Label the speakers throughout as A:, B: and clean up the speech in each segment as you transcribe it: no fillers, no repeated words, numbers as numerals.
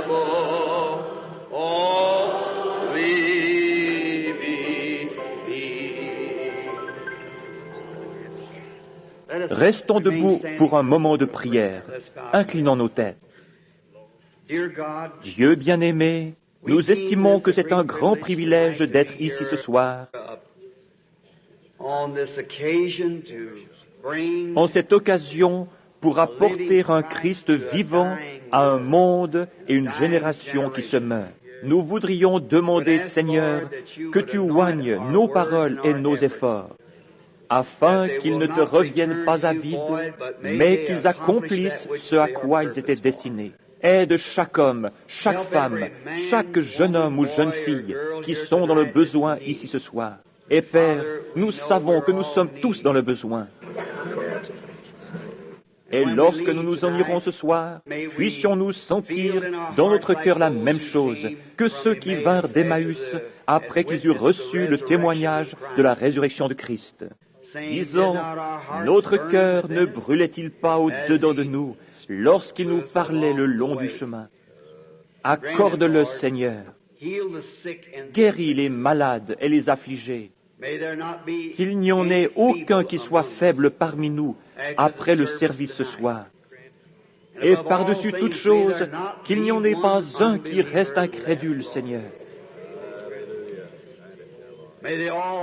A: Oh, leave me be.
B: Restons debout pour un moment de prière, inclinant nos têtes. Dieu bien-aimé, nous estimons que c'est un grand privilège d'être ici ce soir, en cette occasion pour apporter un Christ vivant à un monde et une génération qui se meurt. Nous voudrions demander, Seigneur, que tu oignes nos paroles et nos efforts, afin qu'ils ne te reviennent pas à vide, mais qu'ils accomplissent ce à quoi ils étaient destinés. Aide chaque homme, chaque femme, chaque jeune homme ou jeune fille qui sont dans le besoin ici ce soir. Et Père, nous savons que nous sommes tous dans le besoin. Et lorsque nous nous en irons ce soir, puissions-nous sentir dans notre cœur la même chose que ceux qui vinrent d'Emmaüs après qu'ils eurent reçu le témoignage de la résurrection de Christ, disant, notre cœur ne brûlait-il pas au-dedans de nous lorsqu'il nous parlait le long du chemin? Accorde-le, Seigneur. Guéris les malades et les affligés. Qu'il n'y en ait aucun qui soit faible parmi nous après le service ce soir. Et par-dessus toute chose, qu'il n'y en ait pas un qui reste incrédule, Seigneur.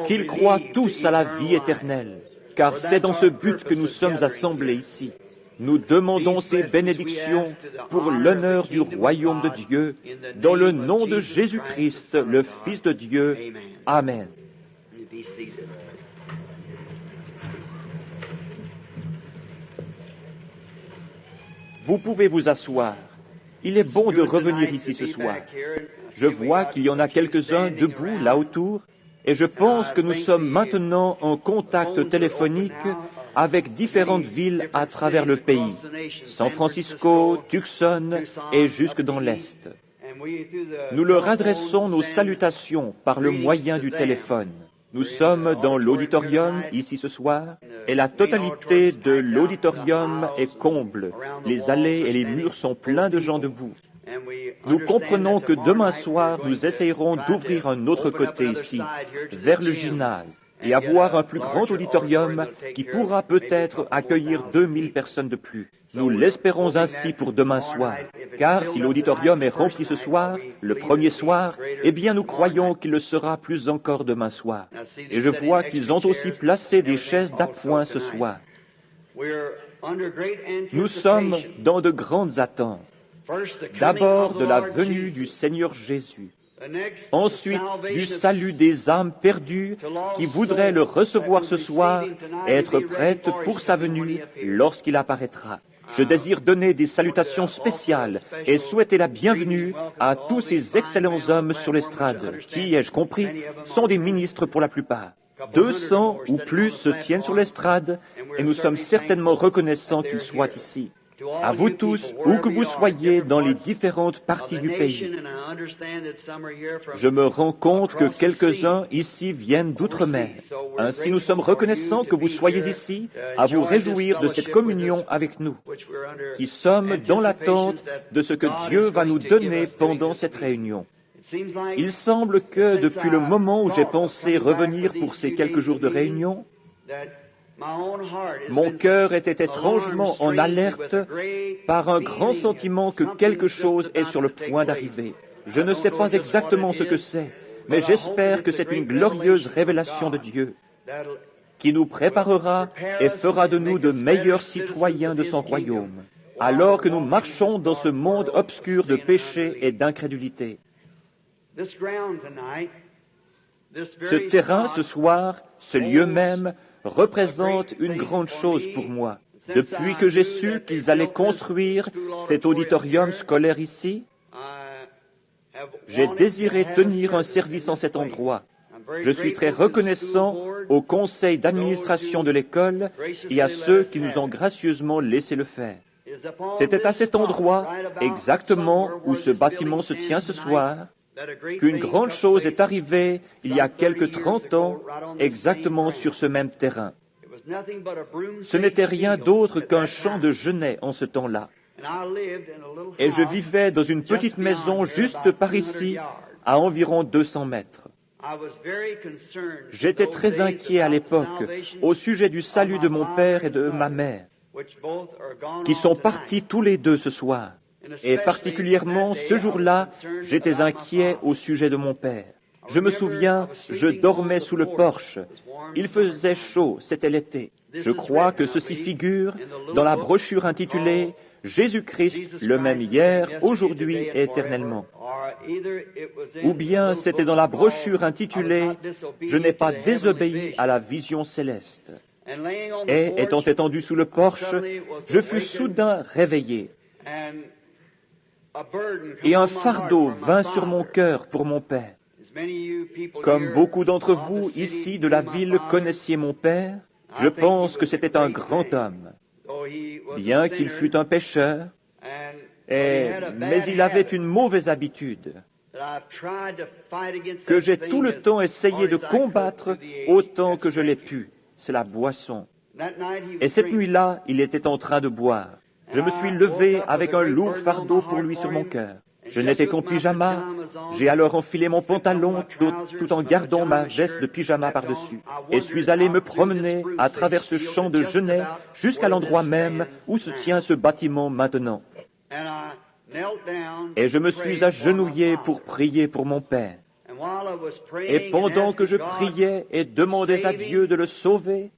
B: Qu'ils croient tous à la vie éternelle, car c'est dans ce but que nous sommes assemblés ici. Nous demandons ces bénédictions pour l'honneur du royaume de Dieu, dans le nom de Jésus-Christ, le Fils de Dieu. Amen. Vous pouvez vous asseoir. Il est bon de revenir ici ce soir. Je vois qu'il y en a quelques-uns debout là autour, et je pense que nous sommes maintenant en contact téléphonique avec différentes villes à travers le pays, San Francisco, Tucson et jusque dans l'Est. Nous leur adressons nos salutations par le moyen du téléphone. Nous sommes dans l'auditorium ici ce soir, et la totalité de l'auditorium est comble. Les allées et les murs sont pleins de gens debout. Nous comprenons que demain soir, nous essayerons d'ouvrir un autre côté ici, vers le gymnase, et avoir un plus grand auditorium qui pourra peut-être accueillir 2000 personnes de plus. Nous l'espérons ainsi pour demain soir, car si l'auditorium est rempli ce soir, le premier soir, eh bien nous croyons qu'il le sera plus encore demain soir. Et je vois qu'ils ont aussi placé des chaises d'appoint ce soir. Nous sommes dans de grandes attentes. D'abord de la venue du Seigneur Jésus. Ensuite, du salut des âmes perdues qui voudraient le recevoir ce soir et être prêtes pour sa venue lorsqu'il apparaîtra. Je désire donner des salutations spéciales et souhaiter la bienvenue à tous ces excellents hommes sur l'estrade, qui, ai-je compris, sont des ministres pour la plupart. 200 ou plus se tiennent sur l'estrade et nous sommes certainement reconnaissants qu'ils soient ici. À vous tous, où que vous soyez dans les différentes parties du pays. Je me rends compte que quelques-uns ici viennent d'outre-mer. Ainsi, nous sommes reconnaissants que vous soyez ici à vous réjouir de cette communion avec nous, qui sommes dans l'attente de ce que Dieu va nous donner pendant cette réunion. Il semble que depuis le moment où j'ai pensé revenir pour ces quelques jours de réunion, mon cœur était étrangement en alerte par un grand sentiment que quelque chose est sur le point d'arriver. Je ne sais pas exactement ce que c'est, mais j'espère que c'est une glorieuse révélation de Dieu qui nous préparera et fera de nous de meilleurs citoyens de son royaume, alors que nous marchons dans ce monde obscur de péché et d'incrédulité. Ce terrain ce soir, ce lieu même, représente une grande chose pour moi. Depuis que j'ai su qu'ils allaient construire cet auditorium scolaire ici, j'ai désiré tenir un service en cet endroit. Je suis très reconnaissant au conseil d'administration de l'école et à ceux qui nous ont gracieusement laissé le faire. C'était à cet endroit, exactement où ce bâtiment se tient ce soir, qu'une grande chose est arrivée il y a quelque 30 ans, exactement sur ce même terrain. Ce n'était rien d'autre qu'un champ de genêts en ce temps-là. Et je vivais dans une petite maison juste par ici, à environ 200 mètres. J'étais très inquiet à l'époque au sujet du salut de mon père et de ma mère, qui sont partis tous les deux ce soir. Et particulièrement ce jour-là, j'étais inquiet au sujet de mon père. Je me souviens, je dormais sous le porche. Il faisait chaud, c'était l'été. Je crois que ceci figure dans la brochure intitulée « Jésus-Christ, le même hier, aujourd'hui et éternellement ». Ou bien c'était dans la brochure intitulée « Je n'ai pas désobéi à la vision céleste ». Et, étant étendu sous le porche, je fus soudain réveillé. Et un fardeau vint sur mon cœur pour mon père. Comme beaucoup d'entre vous ici de la ville connaissiez mon père, je pense que c'était un grand homme. Bien qu'il fût un pécheur, mais il avait une mauvaise habitude que j'ai tout le temps essayé de combattre autant que je l'ai pu. C'est la boisson. Et cette nuit-là, il était en train de boire. Je me suis levé avec un lourd fardeau pour lui sur mon cœur. Je n'étais qu'en pyjama. J'ai alors enfilé mon pantalon tout en gardant ma veste de pyjama par-dessus. Et suis allé me promener à travers ce champ de genêts jusqu'à l'endroit même où se tient ce bâtiment maintenant. Et je me suis agenouillé pour prier pour mon père. Et pendant que je priais et demandais à Dieu de le sauver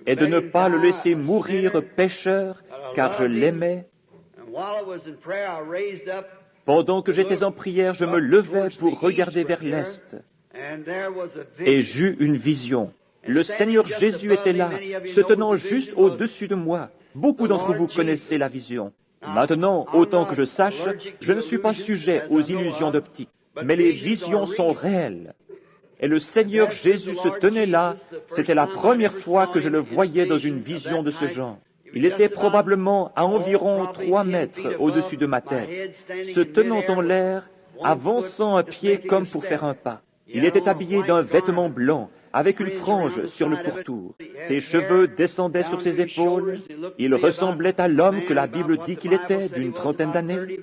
B: et de ne pas le laisser mourir pécheur, car je l'aimais, pendant que j'étais en prière, je me levais pour regarder vers l'est. Et j'eus une vision. Le Seigneur Jésus était là, se tenant juste au-dessus de moi. Beaucoup d'entre vous connaissez la vision. Maintenant, autant que je sache, je ne suis pas sujet aux illusions d'optique, mais les visions sont réelles. Et le Seigneur Jésus se tenait là. C'était la première fois que je le voyais dans une vision de ce genre. Il était probablement à environ 3 mètres au-dessus de ma tête, se tenant en l'air, avançant un pied comme pour faire un pas. Il était habillé d'un vêtement blanc, avec une frange sur le pourtour. Ses cheveux descendaient sur ses épaules. Il ressemblait à l'homme que la Bible dit qu'il était, d'une trentaine d'années,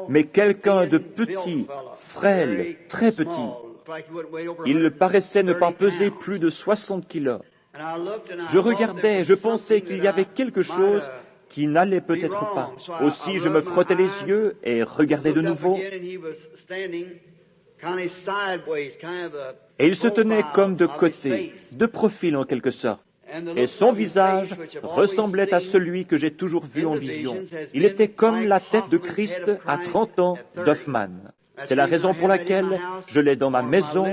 B: mais quelqu'un de petit, frêle, très petit. Il paraissait ne pas peser plus de 60 kilos. Je regardais, je pensais qu'il y avait quelque chose qui n'allait peut-être pas. Aussi, je me frottais les yeux et regardais de nouveau. Et il se tenait comme de côté, de profil en quelque sorte. Et son visage ressemblait à celui que j'ai toujours vu en vision. Il était comme la tête de Christ à 30 ans d'Hoffman. C'est la raison pour laquelle je l'ai dans ma maison,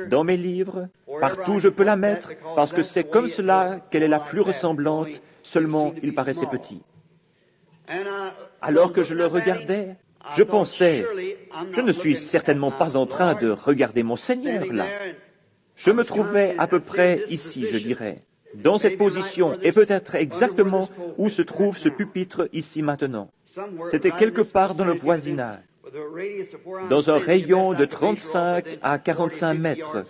B: dans mes livres, partout je peux la mettre, parce que c'est comme cela qu'elle est la plus ressemblante, seulement il paraissait petit. Alors que je le regardais, je pensais, je ne suis certainement pas en train de regarder mon Seigneur là. Je me trouvais à peu près ici, je dirais, dans cette position, et peut-être exactement où se trouve ce pupitre ici maintenant. C'était quelque part dans le voisinage, dans un rayon de 35 à 45 mètres,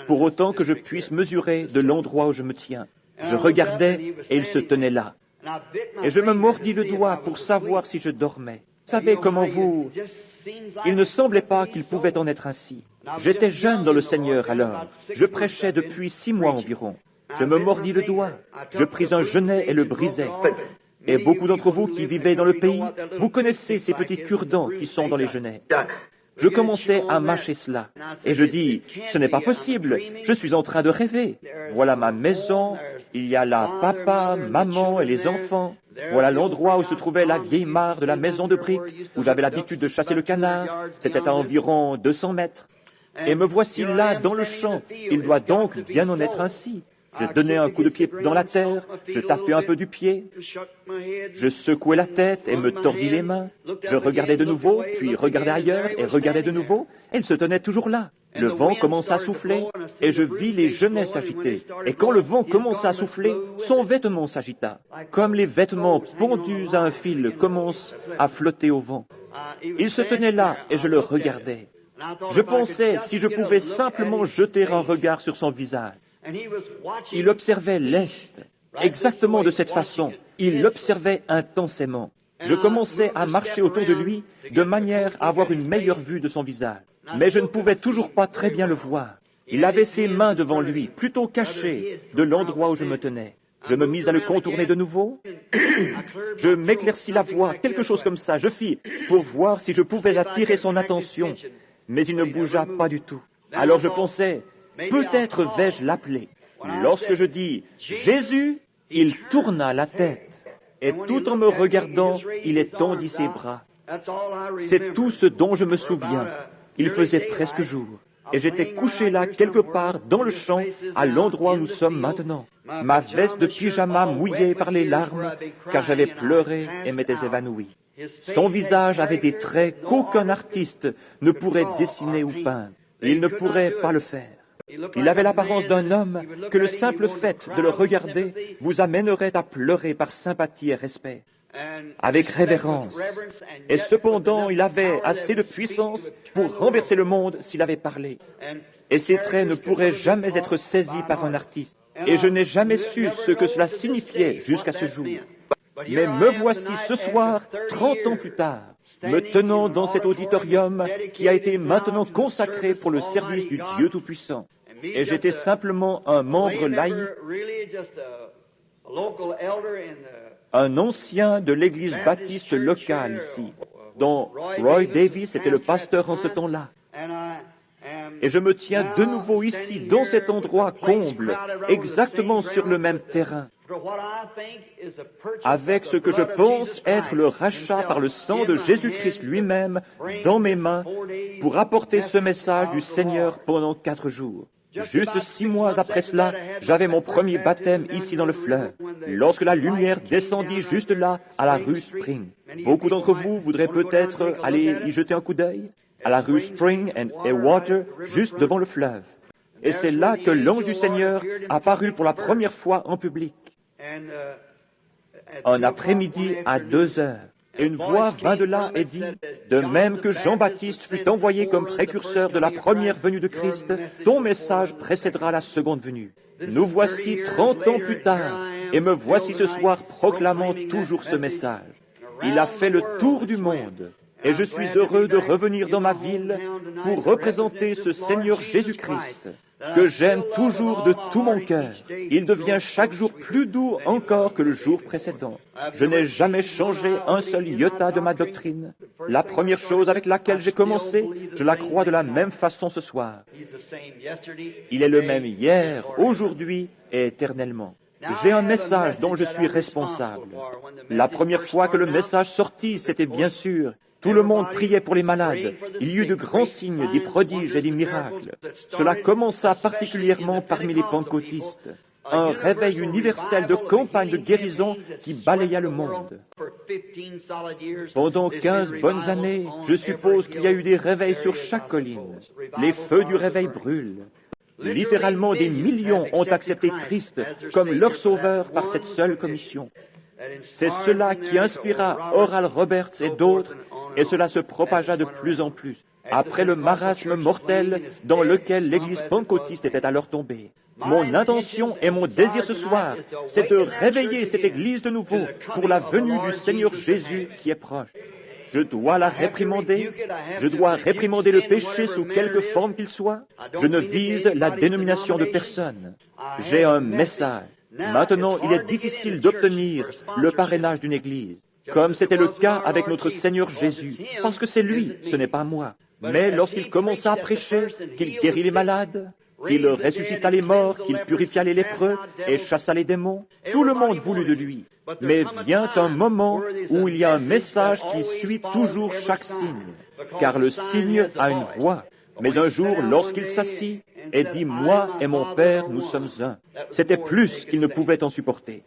B: pour autant que je puisse mesurer de l'endroit où je me tiens. Je regardais et il se tenait là. Et je me mordis le doigt pour savoir si je dormais. Vous savez comment vous... Il ne semblait pas qu'il pouvait en être ainsi. J'étais jeune dans le Seigneur alors. Je prêchais depuis 6 mois environ. Je me mordis le doigt. Je pris un genet et le brisai. Et beaucoup d'entre vous qui vivez dans le pays, vous connaissez ces petits cure-dents qui sont dans les genêts. Je commençais à mâcher cela. Et je dis, ce n'est pas possible, je suis en train de rêver. Voilà ma maison, il y a là papa, maman et les enfants. Voilà l'endroit où se trouvait la vieille mare de la maison de briques, où j'avais l'habitude de chasser le canard. C'était à environ 200 mètres. Et me voici là dans le champ. Il doit donc bien en être ainsi. Je donnais un coup de pied dans la terre, je tapais un peu du pied, je secouais la tête et me tordis les mains. Je regardais de nouveau, puis regardais ailleurs et regardais de nouveau. Elle se tenait toujours là. Le vent commença à souffler et je vis les genêts s'agiter. Et quand le vent commença à souffler, son vêtement s'agita, comme les vêtements pendus à un fil commencent à flotter au vent. Il se tenait là et je le regardais. Je pensais si je pouvais simplement jeter un regard sur son visage. Il observait l'Est, exactement de cette façon, Il l'observait intensément. Je commençais à marcher autour de lui de manière à avoir une meilleure vue de son visage. Mais je ne pouvais toujours pas très bien le voir. Il avait ses mains devant lui, plutôt cachées de l'endroit où je me tenais. Je me mis à le contourner de nouveau. Je m'éclaircis la voix, quelque chose comme ça, je fis, pour voir si je pouvais attirer son attention. Mais il ne bougea pas du tout. Alors je pensais, peut-être vais-je l'appeler. Lorsque je dis « Jésus », il tourna la tête. Et tout en me regardant, il étendit ses bras. C'est tout ce dont je me souviens. Il faisait presque jour. Et j'étais couché là, quelque part, dans le champ, à l'endroit où nous sommes maintenant. Ma veste de pyjama mouillée par les larmes, car j'avais pleuré et m'étais évanoui. Son visage avait des traits qu'aucun artiste ne pourrait dessiner ou peindre. Il ne pourrait pas le faire. Il avait l'apparence d'un homme que le simple fait de le regarder vous amènerait à pleurer par sympathie et respect, avec révérence. Et cependant, il avait assez de puissance pour renverser le monde s'il avait parlé. Et ses traits ne pourraient jamais être saisis par un artiste. Et je n'ai jamais su ce que cela signifiait jusqu'à ce jour. Mais me voici ce soir, 30 ans plus tard, me tenant dans cet auditorium qui a été maintenant consacré pour le service du Dieu Tout-Puissant. Et j'étais simplement un membre laïque, un ancien de l'église baptiste locale ici, dont Roy Davis était le pasteur en ce temps-là. Et je me tiens de nouveau ici, dans cet endroit comble, exactement sur le même terrain, avec ce que je pense être le rachat par le sang de Jésus-Christ lui-même dans mes mains pour apporter ce message du Seigneur pendant 4 jours. Juste 6 mois après cela, j'avais mon premier baptême ici dans le fleuve, lorsque la lumière descendit juste là, à la rue Spring. Beaucoup d'entre vous voudraient peut-être aller y jeter un coup d'œil, à la rue Spring et Water, juste devant le fleuve. Et c'est là que l'ange du Seigneur apparut pour la première fois en public. Un après-midi à 2 heures. Et une voix vint de là et dit, « De même que Jean-Baptiste fut envoyé comme précurseur de la première venue de Christ, ton message précédera la seconde venue. Nous voici 30 ans plus tard, et me voici ce soir proclamant toujours ce message. Il a fait le tour du monde, et je suis heureux de revenir dans ma ville pour représenter ce Seigneur Jésus-Christ, que j'aime toujours de tout mon cœur. Il devient chaque jour plus doux encore que le jour précédent. Je n'ai jamais changé un seul iota de ma doctrine. La première chose avec laquelle j'ai commencé, je la crois de la même façon ce soir. Il est le même hier, aujourd'hui et éternellement. J'ai un message dont je suis responsable. La première fois que le message sortit, c'était bien sûr, tout le monde priait pour les malades. Il y eut de grands signes, des prodiges et des miracles. Cela commença particulièrement parmi les pentecôtistes. Un réveil universel de campagne de guérison qui balaya le monde. Pendant 15 bonnes années, je suppose qu'il y a eu des réveils sur chaque colline. Les feux du réveil brûlent. Littéralement, des millions ont accepté Christ comme leur sauveur par cette seule commission. C'est cela qui inspira Oral Roberts et d'autres, et cela se propagea de plus en plus, après le marasme mortel dans lequel l'Église pentecôtiste était alors tombée. Mon intention et mon désir ce soir, c'est de réveiller cette Église de nouveau pour la venue du Seigneur Jésus qui est proche. Je dois la réprimander. Je dois réprimander le péché sous quelque forme qu'il soit. Je ne vise la dénomination de personne. J'ai un message. Maintenant, il est difficile d'obtenir le parrainage d'une Église, comme c'était le cas avec notre Seigneur Jésus, parce que c'est lui, ce n'est pas moi. Mais lorsqu'il commença à prêcher, qu'il guérit les malades, qu'il ressuscita les morts, qu'il purifia les lépreux et chassa les démons, tout le monde voulut de lui. Mais vient un moment où il y a un message qui suit toujours chaque signe, car le signe a une voix. Mais un jour, lorsqu'il s'assit et dit « Moi et mon Père, nous sommes un », c'était plus qu'il ne pouvait en supporter.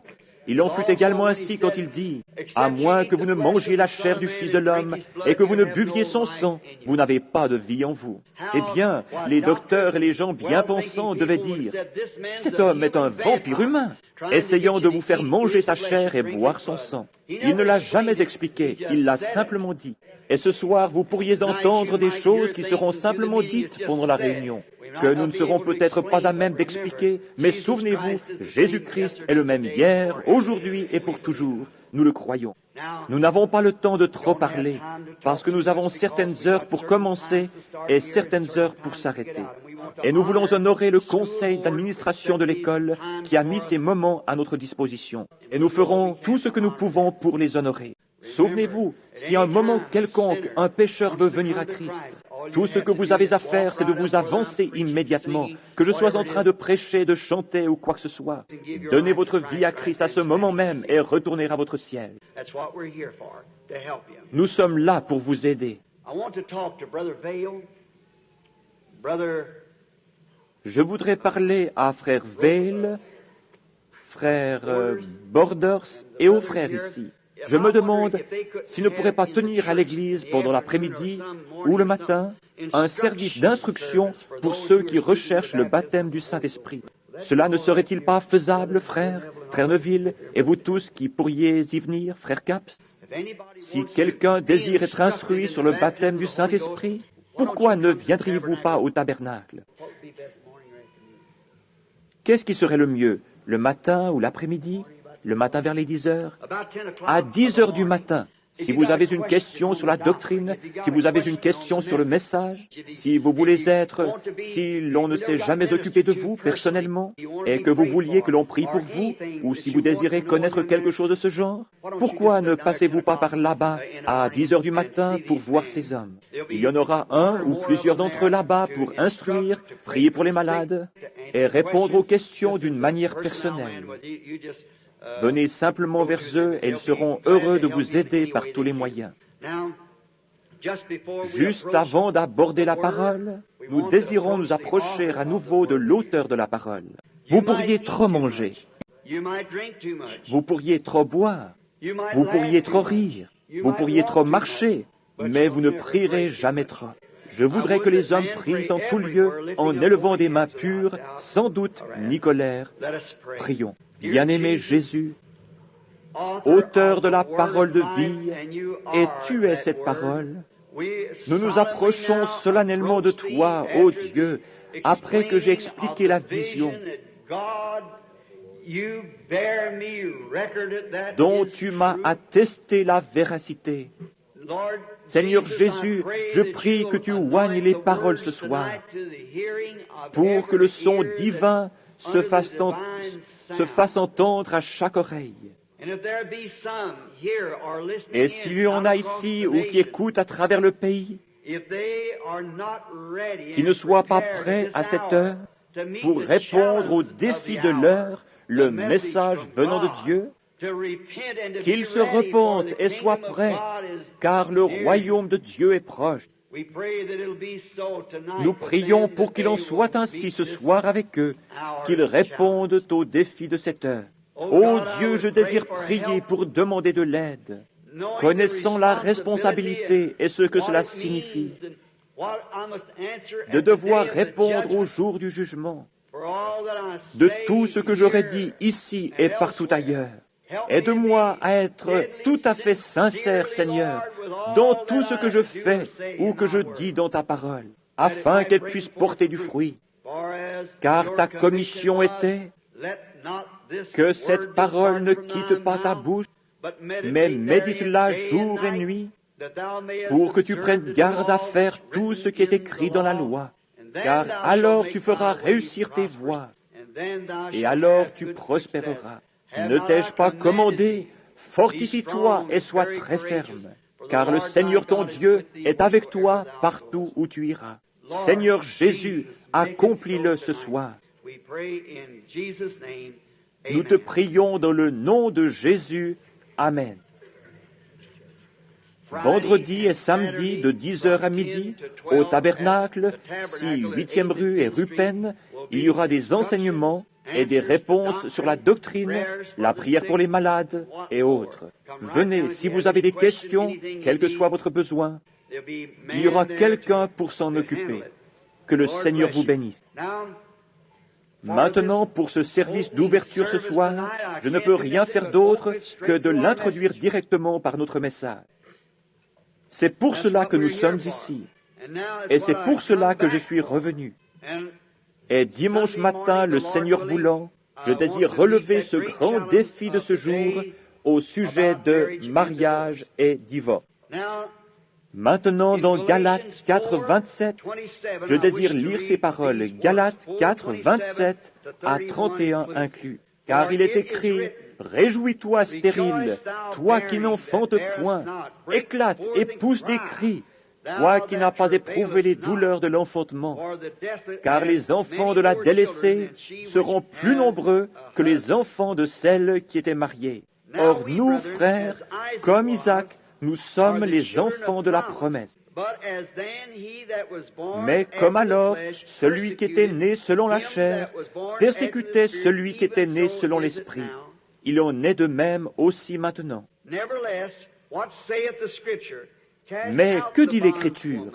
B: Il en fut également ainsi quand il dit « À moins que vous ne mangiez la chair du Fils de l'homme et que vous ne buviez son sang, vous n'avez pas de vie en vous. » Eh bien, les docteurs et les gens bien pensants devaient dire « Cet homme est un vampire humain, essayant de vous faire manger sa chair et boire son sang. » Il ne l'a jamais expliqué, il l'a simplement dit. Et ce soir, vous pourriez entendre des choses qui seront simplement dites pendant la réunion. que nous ne serons peut-être pas à même d'expliquer, mais souvenez-vous, Jésus-Christ est le même hier, aujourd'hui et pour toujours. Nous le croyons. Nous n'avons pas le temps de trop parler, parce que nous avons certaines heures pour commencer et certaines heures pour s'arrêter. Et nous voulons honorer le conseil d'administration de l'école qui a mis ces moments à notre disposition. Et nous ferons tout ce que nous pouvons pour les honorer. Souvenez-vous, si à un moment quelconque un pécheur veut venir à Christ, tout ce que vous avez à faire, c'est de vous avancer immédiatement, que je sois en train de prêcher, de chanter ou quoi que ce soit. Donnez votre vie à Christ à ce moment même et retournez à votre ciel. Nous sommes là pour vous aider. Je voudrais parler à frère Vail, frère Borders et aux frères ici. Je me demande s'ils ne pourraient pas tenir à l'église pendant l'après-midi ou le matin un service d'instruction pour ceux qui recherchent le baptême du Saint-Esprit. Cela ne serait-il pas faisable, frère Neville, et vous tous qui pourriez y venir, frère Capps? Si quelqu'un désire être instruit sur le baptême du Saint-Esprit, pourquoi ne viendriez-vous pas au tabernacle? Qu'est-ce qui serait le mieux, le matin ou l'après-midi? Le matin vers les 10 heures? À 10 heures du matin, si vous avez une question sur la doctrine, si vous avez une question sur le message, si vous voulez être, si l'on ne s'est jamais occupé de vous personnellement, et que vous vouliez que l'on prie pour vous, ou si vous désirez connaître quelque chose de ce genre, pourquoi ne passez-vous pas par là-bas à 10 heures du matin pour voir ces hommes? Il y en aura un ou plusieurs d'entre eux là-bas pour instruire, prier pour les malades, et répondre aux questions d'une manière personnelle. Venez simplement vers eux et ils seront heureux de vous aider par tous les moyens. Juste avant d'aborder la parole, nous désirons nous approcher à nouveau de l'auteur de la parole. Vous pourriez trop manger. Vous pourriez trop boire. Vous pourriez trop rire. Vous pourriez trop marcher. Mais vous ne prierez jamais trop. Je voudrais que les hommes prient en tout lieu en élevant des mains pures, sans doute ni colère. Prions. Bien-aimé Jésus, auteur de la parole de vie, et tu es cette parole, nous nous approchons solennellement de toi, ô Dieu, après que j'ai expliqué la vision dont tu m'as attesté la véracité. Seigneur Jésus, je prie que tu oignes les paroles ce soir pour que le son divin se fasse entendre à chaque oreille. Et s'il y en a ici ou qui écoutent à travers le pays, qui ne soient pas prêts à cette heure pour répondre au défi de l'heure, le message venant de Dieu, qu'ils se repentent et soient prêts, car le royaume de Dieu est proche. Nous prions pour qu'il en soit ainsi ce soir avec eux, qu'ils répondent au défi de cette heure. Ô Dieu, je désire prier pour demander de l'aide, connaissant la responsabilité et ce que cela signifie, de devoir répondre au jour du jugement, de tout ce que j'aurais dit ici et partout ailleurs. Aide-moi à être tout à fait sincère, Seigneur, dans tout ce que je fais ou que je dis dans ta parole, afin qu'elle puisse porter du fruit. Car ta commission était que cette parole ne quitte pas ta bouche, mais médite-la jour et nuit, pour que tu prennes garde à faire tout ce qui est écrit dans la loi. Car alors tu feras réussir tes voies, et alors tu prospéreras. Ne t'ai-je pas commandé, fortifie-toi et sois très ferme, car le Seigneur ton Dieu est avec toi partout où tu iras. Seigneur Jésus, accomplis-le ce soir. Nous te prions dans le nom de Jésus. Amen. Vendredi et samedi de 10h à midi, au tabernacle, 8e rue et rue Penn, il y aura des enseignements et des réponses sur la doctrine, la prière pour les malades et autres. Venez, si vous avez des questions, quel que soit votre besoin, il y aura quelqu'un pour s'en occuper. Que le Seigneur vous bénisse. Maintenant, pour ce service d'ouverture ce soir, je ne peux rien faire d'autre que de l'introduire directement par notre message. C'est pour cela que nous sommes ici. Et c'est pour cela que je suis revenu. Et dimanche matin, le Seigneur voulant, je désire relever ce grand défi de ce jour au sujet de mariage et divorce. Maintenant, dans Galates 4, 27, je désire lire ces paroles, Galates 4, 27 à 31 inclus. Car il est écrit, « Réjouis-toi, stérile, toi qui n'enfantes point, éclate et pousse des cris, toi qui n'as pas éprouvé les douleurs de l'enfantement, car les enfants de la délaissée seront plus nombreux que les enfants de celle qui était mariée. Or nous, frères, comme Isaac, nous sommes les enfants de la promesse. Mais comme alors, celui qui était né selon la chair persécutait celui qui était né selon l'esprit, il en est de même aussi maintenant. Mais que dit l'Écriture?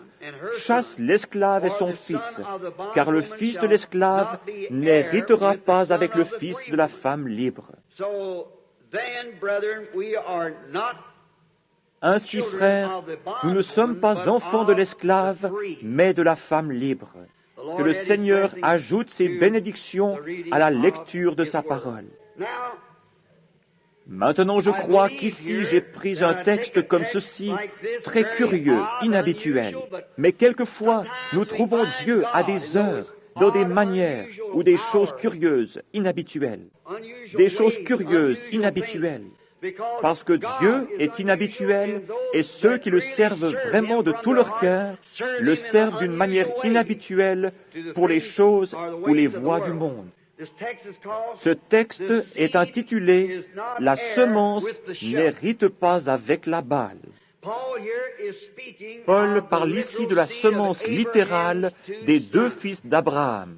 B: Chasse l'esclave et son fils, car le fils de l'esclave n'héritera pas avec le fils de la femme libre. Ainsi, frères, nous ne sommes pas enfants de l'esclave, mais de la femme libre. Que le Seigneur ajoute ses bénédictions à la lecture de sa parole. Maintenant, je crois qu'ici, j'ai pris un texte comme ceci, très curieux, inhabituel. Mais quelquefois, nous trouvons Dieu à des heures, dans des manières ou des choses curieuses, inhabituelles. Des choses curieuses, inhabituelles. Parce que Dieu est inhabituel et ceux qui le servent vraiment de tout leur cœur le servent d'une manière inhabituelle pour les choses ou les voies du monde. Ce texte est intitulé « La semence n'hérite pas avec la balle ». Paul parle ici de la semence littérale des deux fils d'Abraham.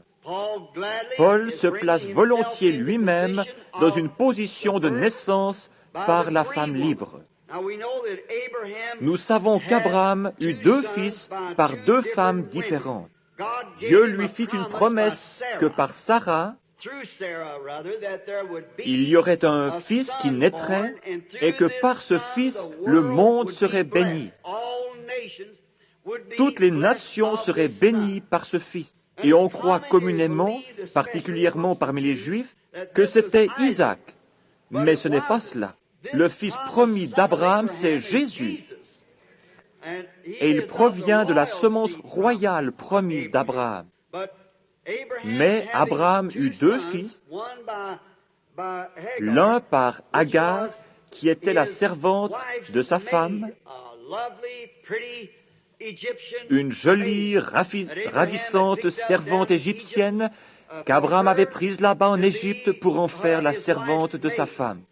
B: Paul se place volontiers lui-même dans une position de naissance par la femme libre. Nous savons qu'Abraham eut deux fils par deux femmes différentes. Dieu lui fit une promesse que par Sarah, il y aurait un fils qui naîtrait et que par ce fils, le monde serait béni. Toutes les nations seraient bénies par ce fils. Et on croit communément, particulièrement parmi les Juifs, que c'était Isaac. Mais ce n'est pas cela. Le fils promis d'Abraham, c'est Jésus. Et il provient de la semence royale promise d'Abraham. Mais Abraham eut deux fils, l'un par Agar, qui était la servante de sa femme, une jolie, ravissante servante égyptienne qu'Abraham avait prise là-bas en Égypte pour en faire la servante de sa femme.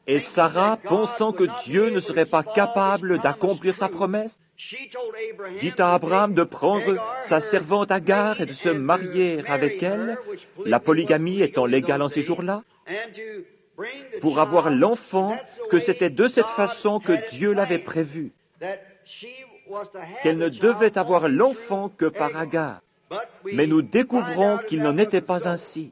B: Et Sarah, pensant que Dieu ne serait pas capable d'accomplir sa promesse, dit à Abraham de prendre sa servante Agar et de se marier avec elle, la polygamie étant légale en ces jours-là, pour avoir l'enfant, que c'était de cette façon que Dieu l'avait prévu, qu'elle ne devait avoir l'enfant que par Agar. Mais nous découvrons qu'il n'en était pas ainsi.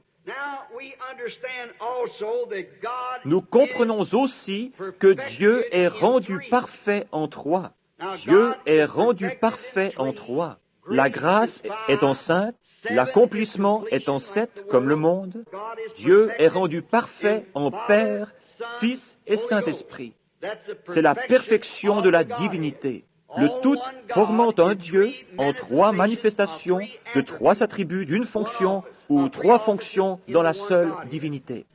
B: Nous comprenons aussi que Dieu est rendu parfait en trois. Dieu est rendu parfait en trois. La grâce est en 5, l'accomplissement est en 7, comme le monde. Dieu est rendu parfait en Père, Fils et Saint-Esprit. C'est la perfection de la divinité. Le tout formant un Dieu en trois manifestations de trois attributs d'une fonction ou trois fonctions dans la seule divinité.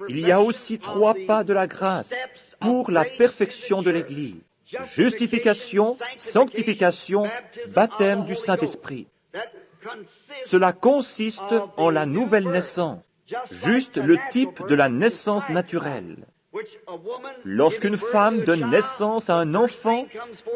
B: Il y a aussi trois pas de la grâce pour la perfection de l'Église. Justification, sanctification, baptême du Saint-Esprit. Cela consiste en la nouvelle naissance, juste le type de la naissance naturelle. Lorsqu'une femme donne naissance à un enfant,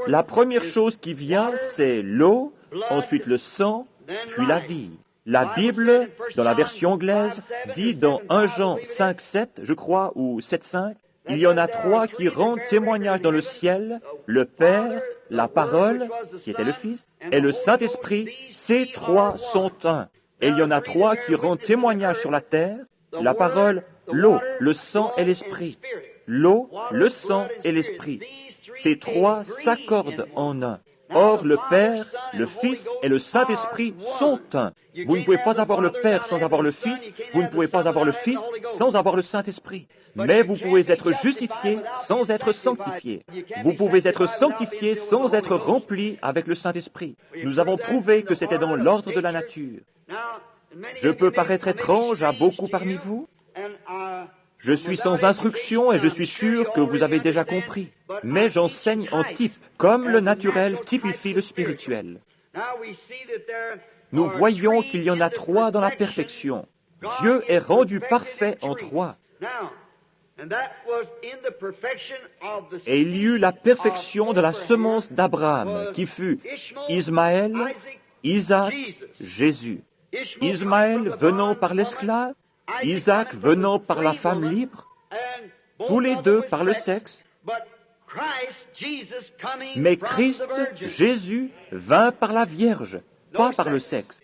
B: la première chose qui vient, c'est l'eau, ensuite le sang, puis la vie. La Bible, dans la version anglaise, dit dans 1 Jean 5:7, je crois, ou 7:5, il y en a trois qui rendent témoignage dans le ciel, le Père, la parole, qui était le Fils, et le Saint-Esprit, ces trois sont un. Et il y en a trois qui rendent témoignage sur la terre, la parole, l'eau, le sang et l'esprit. L'eau, le sang et l'esprit. Ces trois s'accordent en un. Or, le Père, le Fils et le Saint-Esprit sont un. Vous ne pouvez pas avoir le Père sans avoir le Fils, vous ne pouvez pas avoir le Fils sans avoir le Saint-Esprit. Mais vous pouvez être justifié sans être sanctifié. Vous pouvez être sanctifié sans être rempli avec le Saint-Esprit. Nous avons prouvé que c'était dans l'ordre de la nature. Je peux paraître étrange à beaucoup parmi vous. Je suis sans instruction et je suis sûr que vous avez déjà compris. Mais j'enseigne en type, comme le naturel typifie le spirituel. Nous voyons qu'il y en a trois dans la perfection. Dieu est rendu parfait en trois. Et il y eut la perfection de la semence d'Abraham, qui fut Ismaël, Isaac, Jésus. Ismaël venant par l'esclave, Isaac venant par la femme libre, tous les deux par le sexe, mais Christ, Jésus, vint par la Vierge, pas par le sexe.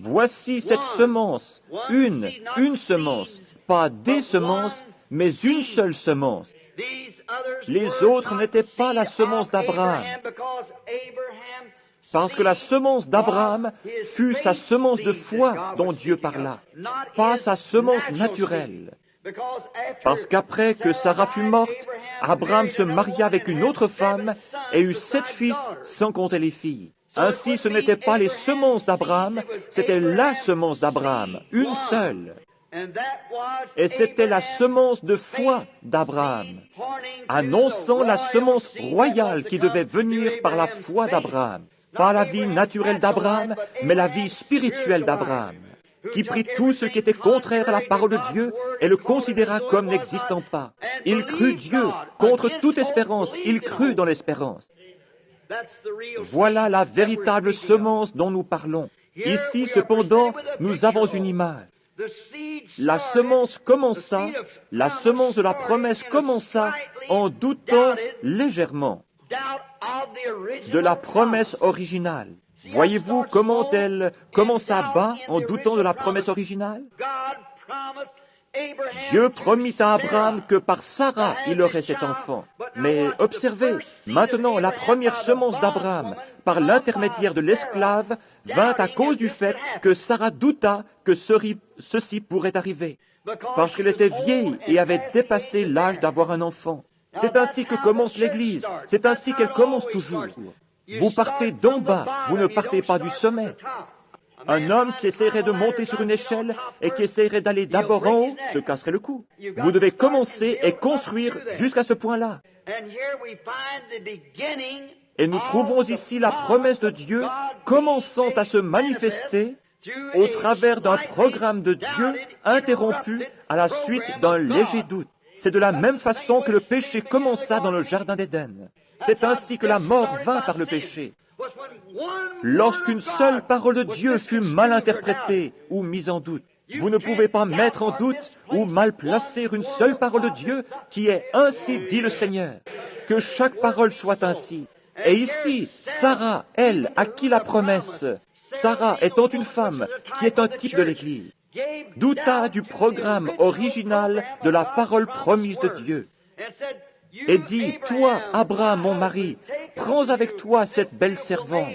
B: Voici cette semence, une semence, pas des semences, mais une seule semence. Les autres n'étaient pas la semence d'Abraham, parce que la semence d'Abraham fut sa semence de foi dont Dieu parla, pas sa semence naturelle. Parce qu'après que Sarah fut morte, Abraham se maria avec une autre femme et eut 7 fils sans compter les filles. Ainsi, ce n'était pas les semences d'Abraham, c'était la semence d'Abraham, une seule. Et c'était la semence de foi d'Abraham, annonçant la semence royale qui devait venir par la foi d'Abraham. Pas la vie naturelle d'Abraham, mais la vie spirituelle d'Abraham, qui prit tout ce qui était contraire à la parole de Dieu et le considéra comme n'existant pas. Il crut Dieu, contre toute espérance, il crut dans l'espérance. Voilà la véritable semence dont nous parlons. Ici, cependant, nous avons une image. La semence commença, la semence de la promesse commença en doutant légèrement de la promesse originale. Voyez-vous comment elle commença bas en doutant de la promesse originale? Dieu promit à Abraham que par Sarah il aurait cet enfant. Mais observez, maintenant la première semence d'Abraham, par l'intermédiaire de l'esclave, vint à cause du fait que Sarah douta que ceci pourrait arriver, parce qu'elle était vieille et avait dépassé l'âge d'avoir un enfant. C'est ainsi que commence l'Église, c'est ainsi qu'elle commence toujours. Vous partez d'en bas, vous ne partez pas du sommet. Un homme qui essaierait de monter sur une échelle et qui essaierait d'aller d'abord en haut se casserait le cou. Vous devez commencer et construire jusqu'à ce point-là. Et nous trouvons ici la promesse de Dieu commençant à se manifester au travers d'un programme de Dieu interrompu à la suite d'un léger doute. C'est de la même façon que le péché commença dans le Jardin d'Éden. C'est ainsi que la mort vint par le péché. Lorsqu'une seule parole de Dieu fut mal interprétée ou mise en doute, vous ne pouvez pas mettre en doute ou mal placer une seule parole de Dieu qui est « Ainsi dit le Seigneur ». Que chaque parole soit ainsi. Et ici, Sarah, elle, à qui la promesse, Sarah étant une femme qui est un type de l'Église, douta du programme original de la parole promise de Dieu et dit, « Toi, Abraham, mon mari, prends avec toi cette belle servante,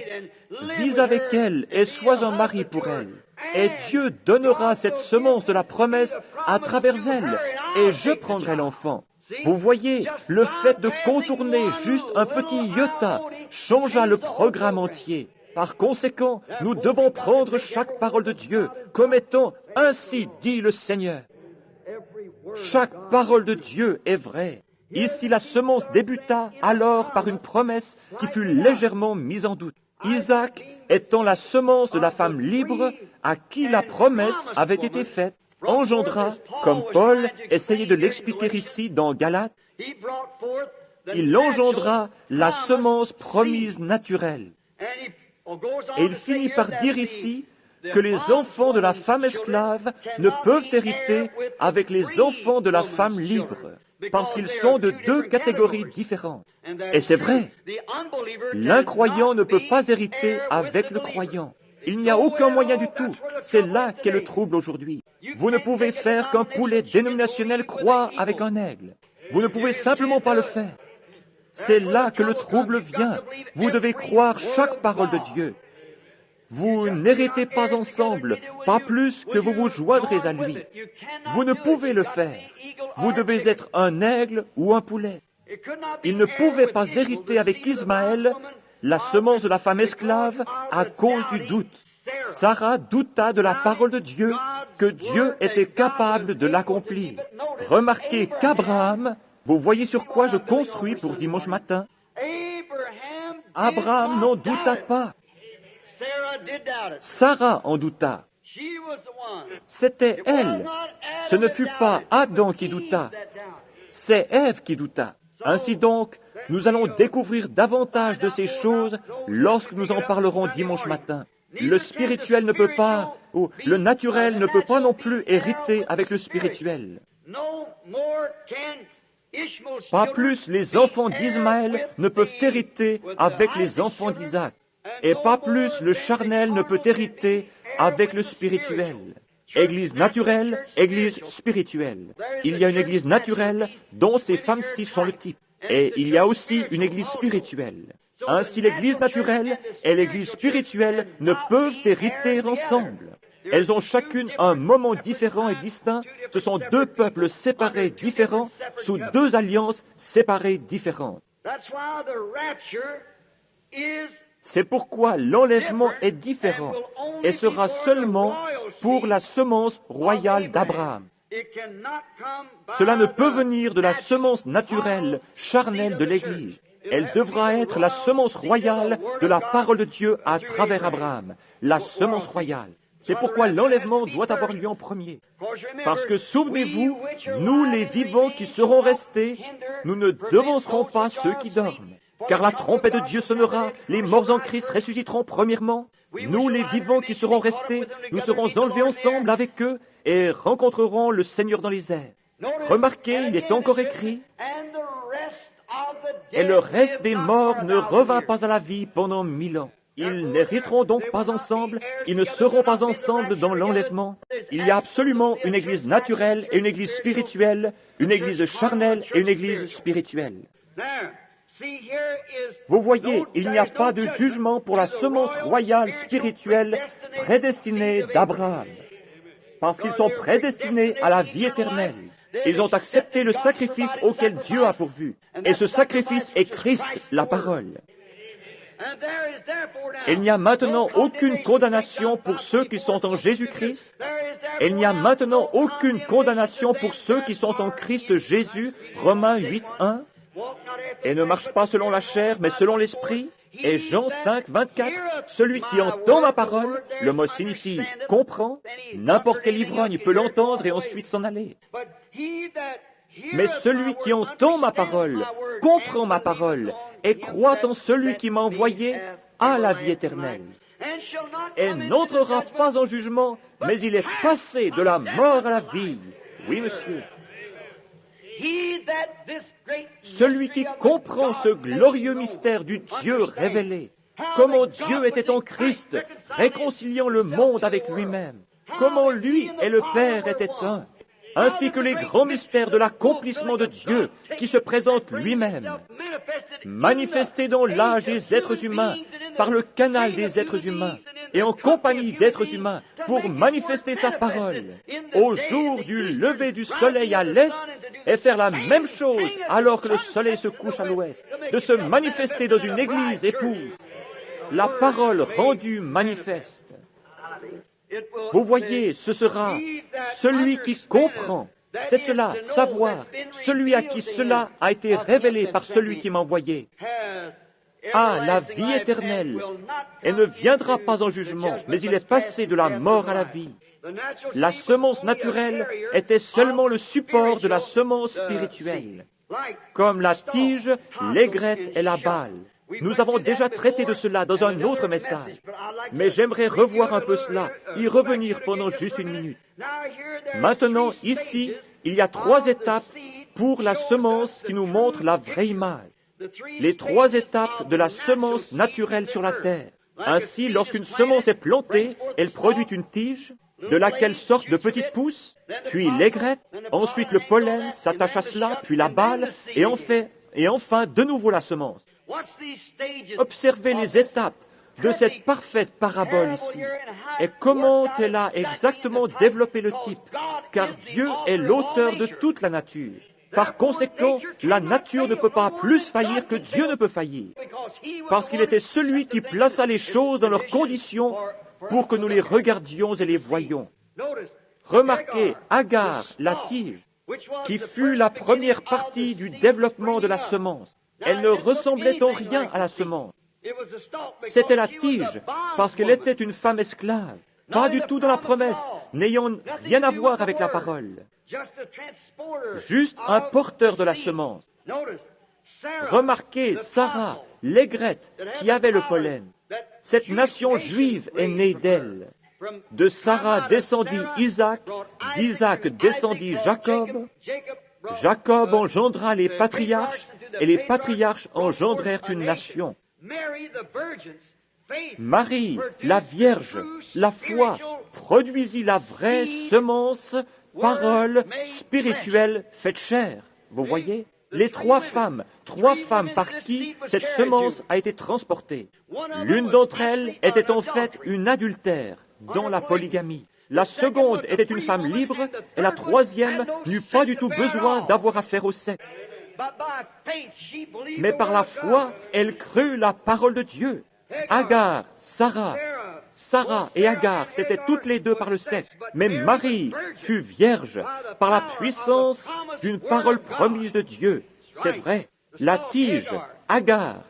B: vis avec elle et sois un mari pour elle. Et Dieu donnera cette semence de la promesse à travers elle, et je prendrai l'enfant. » Vous voyez, le fait de contourner juste un petit iota changea le programme entier. Par conséquent, nous devons prendre chaque parole de Dieu comme étant « Ainsi dit le Seigneur ». Chaque parole de Dieu est vraie. Ici, la semence débuta alors par une promesse qui fut légèrement mise en doute. Isaac étant la semence de la femme libre à qui la promesse avait été faite, engendra, comme Paul essayait de l'expliquer ici dans Galates, il engendra la semence promise naturelle. Et il finit par dire ici que les enfants de la femme esclave ne peuvent hériter avec les enfants de la femme libre, parce qu'ils sont de deux catégories différentes. Et c'est vrai, l'incroyant ne peut pas hériter avec le croyant. Il n'y a aucun moyen du tout. C'est là qu'est le trouble aujourd'hui. Vous ne pouvez faire qu'un poulet dénominationnel croire avec un aigle. Vous ne pouvez simplement pas le faire. C'est là que le trouble vient. Vous devez croire chaque parole de Dieu. Vous n'héritez pas ensemble, pas plus que vous vous joindrez à lui. Vous ne pouvez le faire. Vous devez être un aigle ou un poulet. Il ne pouvait pas hériter avec Ismaël la semence de la femme esclave à cause du doute. Sarah douta de la parole de Dieu, que Dieu était capable de l'accomplir. Remarquez qu'Abraham, vous voyez sur quoi je construis pour dimanche matin, Abraham n'en douta pas. Sarah en douta. C'était elle. Ce ne fut pas Adam qui douta. C'est Ève qui douta. Ainsi donc, nous allons découvrir davantage de ces choses lorsque nous en parlerons dimanche matin. Le spirituel ne peut pas, ou le naturel ne peut pas non plus hériter avec le spirituel. Pas plus les enfants d'Ismaël ne peuvent hériter avec les enfants d'Isaac. Et pas plus le charnel ne peut hériter avec le spirituel. Église naturelle, Église spirituelle. Il y a une Église naturelle dont ces femmes-ci sont le type. Et il y a aussi une Église spirituelle. Ainsi l'Église naturelle et l'Église spirituelle ne peuvent hériter ensemble. Elles ont chacune un moment différent et distinct. Ce sont deux peuples séparés différents, sous deux alliances séparées différentes. C'est pourquoi l'enlèvement est différent et sera seulement pour la semence royale d'Abraham. Cela ne peut venir de la semence naturelle, charnelle de l'Église. Elle devra être la semence royale de la parole de Dieu à travers Abraham, la semence royale. C'est pourquoi l'enlèvement doit avoir lieu en premier. Parce que souvenez-vous, nous les vivants qui serons restés, nous ne devancerons pas ceux qui dorment. Car la trompette de Dieu sonnera, les morts en Christ ressusciteront premièrement. Nous, les vivants qui serons restés, nous serons enlevés ensemble avec eux et rencontrerons le Seigneur dans les airs. Remarquez, il est encore écrit, et le reste des morts ne revint pas à la vie pendant 1000 ans. Ils n'hériteront donc pas ensemble, ils ne seront pas ensemble dans l'enlèvement. Il y a absolument une Église naturelle et une Église spirituelle, une Église charnelle et une Église spirituelle. Vous voyez, il n'y a pas de jugement pour la semence royale spirituelle prédestinée d'Abraham, parce qu'ils sont prédestinés à la vie éternelle. Ils ont accepté le sacrifice auquel Dieu a pourvu, et ce sacrifice est Christ, la parole. Il n'y a maintenant aucune condamnation pour ceux qui sont en Jésus-Christ. Il n'y a maintenant aucune condamnation pour ceux qui sont en Christ Jésus, Romains 8:1. Et ne marche pas selon la chair, mais selon l'esprit. Et Jean 5:24, celui qui entend ma parole, le mot signifie comprend, n'importe quel ivrogne peut l'entendre et ensuite s'en aller. Mais celui qui entend ma parole, comprend ma parole, et croit en celui qui m'a envoyé, a la vie éternelle. Et n'entrera pas en jugement, mais il est passé de la mort à la vie. Oui, monsieur. Celui qui comprend ce glorieux mystère du Dieu révélé, comment Dieu était en Christ, réconciliant le monde avec lui-même, comment lui et le Père étaient un, ainsi que les grands mystères de l'accomplissement de Dieu qui se présente lui-même, manifesté dans l'âge des êtres humains, par le canal des êtres humains, et en compagnie d'êtres humains, pour manifester sa parole, au jour du lever du soleil à l'est, et faire la même chose alors que le soleil se couche à l'ouest, de se manifester dans une église épouse, la parole rendue manifeste. Vous voyez, ce sera celui qui comprend, c'est cela, savoir, celui à qui cela a été révélé par celui qui m'a envoyé, a la vie éternelle et ne viendra pas en jugement, mais il est passé de la mort à la vie. La semence naturelle était seulement le support de la semence spirituelle, comme la tige, l'aigrette et la balle. Nous avons déjà traité de cela dans un autre message, mais j'aimerais revoir un peu cela, y revenir pendant juste une minute. Maintenant, ici, il y a 3 étapes pour la semence qui nous montrent la vraie image. Les 3 étapes de la semence naturelle sur la terre. Ainsi, lorsqu'une semence est plantée, elle produit une tige, de laquelle sortent de petites pousses, puis l'aigrette, ensuite le pollen s'attache à cela, puis la balle, et et enfin de nouveau la semence. Observez les étapes de cette parfaite parabole ici, et comment elle a exactement développé le type, car Dieu est l'auteur de toute la nature. Par conséquent, la nature ne peut pas plus faillir que Dieu ne peut faillir, parce qu'il était celui qui plaça les choses dans leurs conditions pour que nous les regardions et les voyions. Remarquez Agar, la tige, qui fut la première partie du développement de la semence. Elle ne ressemblait en rien à la semence. C'était la tige, parce qu'elle était une femme esclave, pas du tout dans la promesse, n'ayant rien à voir avec la parole. Juste un porteur de la semence. Remarquez Sarah, l'aigrette, qui avait le pollen. Cette nation juive est née d'elle. De Sarah descendit Isaac, d'Isaac descendit Jacob. Jacob engendra les patriarches, et les patriarches engendrèrent une nation. Marie, la Vierge, la foi, produisit la vraie semence, parole spirituelle faite chair. Vous voyez? Les trois femmes par qui cette semence a été transportée. L'une d'entre elles était en fait une adultère dans la polygamie. La seconde était une femme libre et la troisième n'eut pas du tout besoin d'avoir affaire au sexe. Mais par la foi, elle crut la parole de Dieu. Agar, Sarah et Agar, c'étaient toutes les deux par le sexe. Mais Marie fut vierge par la puissance d'une parole promise de Dieu. C'est vrai, la tige, Agar,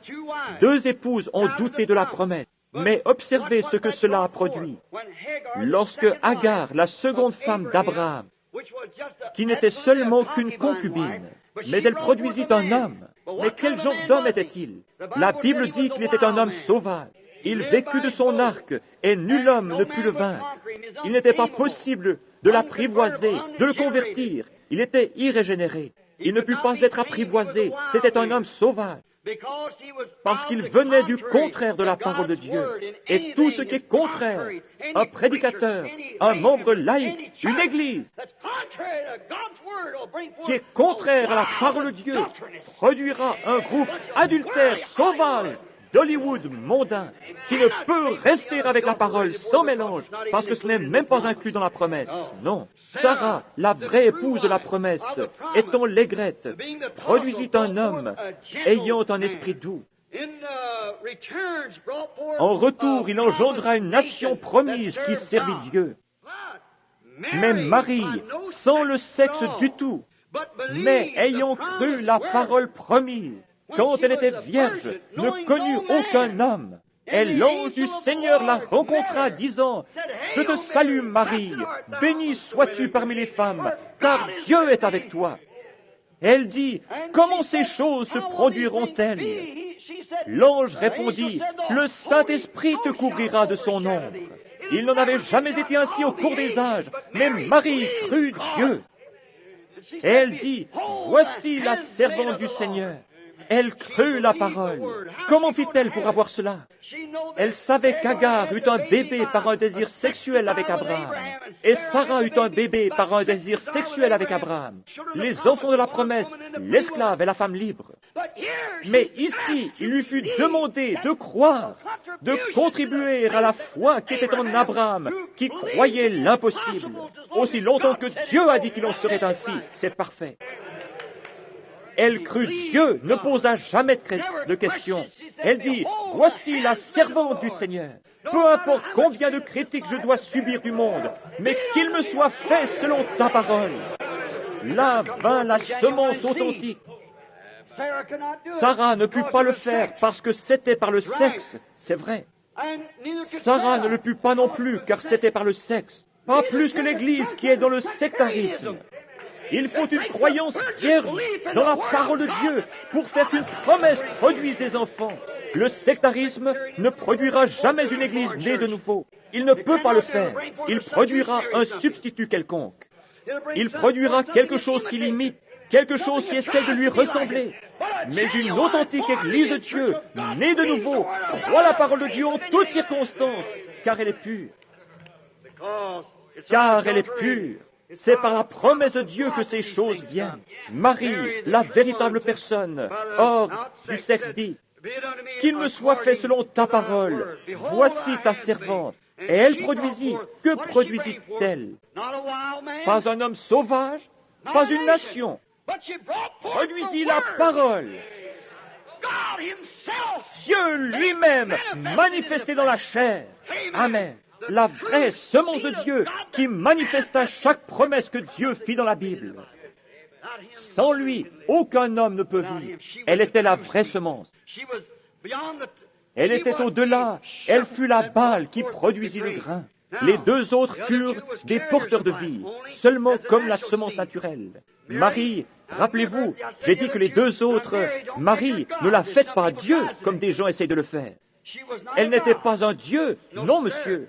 B: deux épouses ont douté de la promesse. Mais observez ce que cela a produit. Lorsque Agar, la seconde femme d'Abraham, qui n'était seulement qu'une concubine, mais elle produisit un homme. Mais quel genre d'homme était-il? La Bible dit qu'il était un homme sauvage. Il vécut de son arc, et nul homme ne put le vaincre. Il n'était pas possible de l'apprivoiser, de le convertir. Il était irrégénéré. Il ne put pas être apprivoisé. C'était un homme sauvage. Parce qu'il venait du contraire de la parole de Dieu. Et tout ce qui est contraire, un prédicateur, un membre laïque, une église, qui est contraire à la parole de Dieu, produira un groupe adultère, sauvage, d'Hollywood mondain, qui ne peut rester avec la parole sans mélange, parce que ce n'est même pas inclus dans la promesse. Non. Sarah, la vraie épouse de la promesse, étant l'aigrette, produisit un homme ayant un esprit doux. En retour, il engendra une nation promise qui servit Dieu. Mais Marie, sans le sexe du tout, mais ayant cru la parole promise, quand elle était vierge, ne connut aucun homme. Et l'ange du Seigneur la rencontra, disant, « Je te salue Marie, bénie sois-tu parmi les femmes, car Dieu est avec toi. » Elle dit, « Comment ces choses se produiront-elles » L'ange répondit, « Le Saint-Esprit te couvrira de son ombre. » Il n'en avait jamais été ainsi au cours des âges, mais Marie crut Dieu. Et elle dit, « Voici la servante du Seigneur. » Elle crut la parole. Comment fit-elle pour avoir cela? Elle savait qu'Agar eut un bébé par un désir sexuel avec Abraham. Et Sarah eut un bébé par un désir sexuel avec Abraham. Les enfants de la promesse, l'esclave et la femme libre. Mais ici, il lui fut demandé de croire, de contribuer à la foi qui était en Abraham, qui croyait l'impossible. Aussi longtemps que Dieu a dit qu'il en serait ainsi, c'est parfait. Elle crut Dieu, ne posa jamais de questions. Elle dit, « Voici la servante du Seigneur. Peu importe combien de critiques je dois subir du monde, mais qu'il me soit fait selon ta parole. » Là vint la semence authentique. Sarah ne put pas le faire parce que c'était par le sexe, c'est vrai. Sarah ne le put pas non plus car c'était par le sexe. Pas plus que l'Église qui est dans le sectarisme. Il faut une croyance vierge dans la parole de Dieu pour faire qu'une promesse produise des enfants. Le sectarisme ne produira jamais une église née de nouveau. Il ne peut pas le faire. Il produira un substitut quelconque. Il produira quelque chose qui l'imite, quelque chose qui essaie de lui ressembler. Mais une authentique église de Dieu, née de nouveau, croit la parole de Dieu en toutes circonstances, car elle est pure. Car elle est pure. C'est par la promesse de Dieu que ces choses viennent. Marie, la véritable personne, hors du sexe dit, « Qu'il me soit fait selon ta parole. Voici ta servante. » Et elle produisit. Que produisit-elle? Pas un homme sauvage, pas une nation. Produisit la parole. Dieu lui-même manifesté dans la chair. Amen. La vraie semence de Dieu qui manifesta chaque promesse que Dieu fit dans la Bible. Sans lui, aucun homme ne peut vivre. Elle était la vraie semence. Elle était au-delà. Elle fut la balle qui produisit le grain. Les deux autres furent des porteurs de vie, seulement comme la semence naturelle. Marie, rappelez-vous, j'ai dit que les deux autres, Marie, ne la faites pas à Dieu, comme des gens essayent de le faire. Elle n'était pas un Dieu, non monsieur.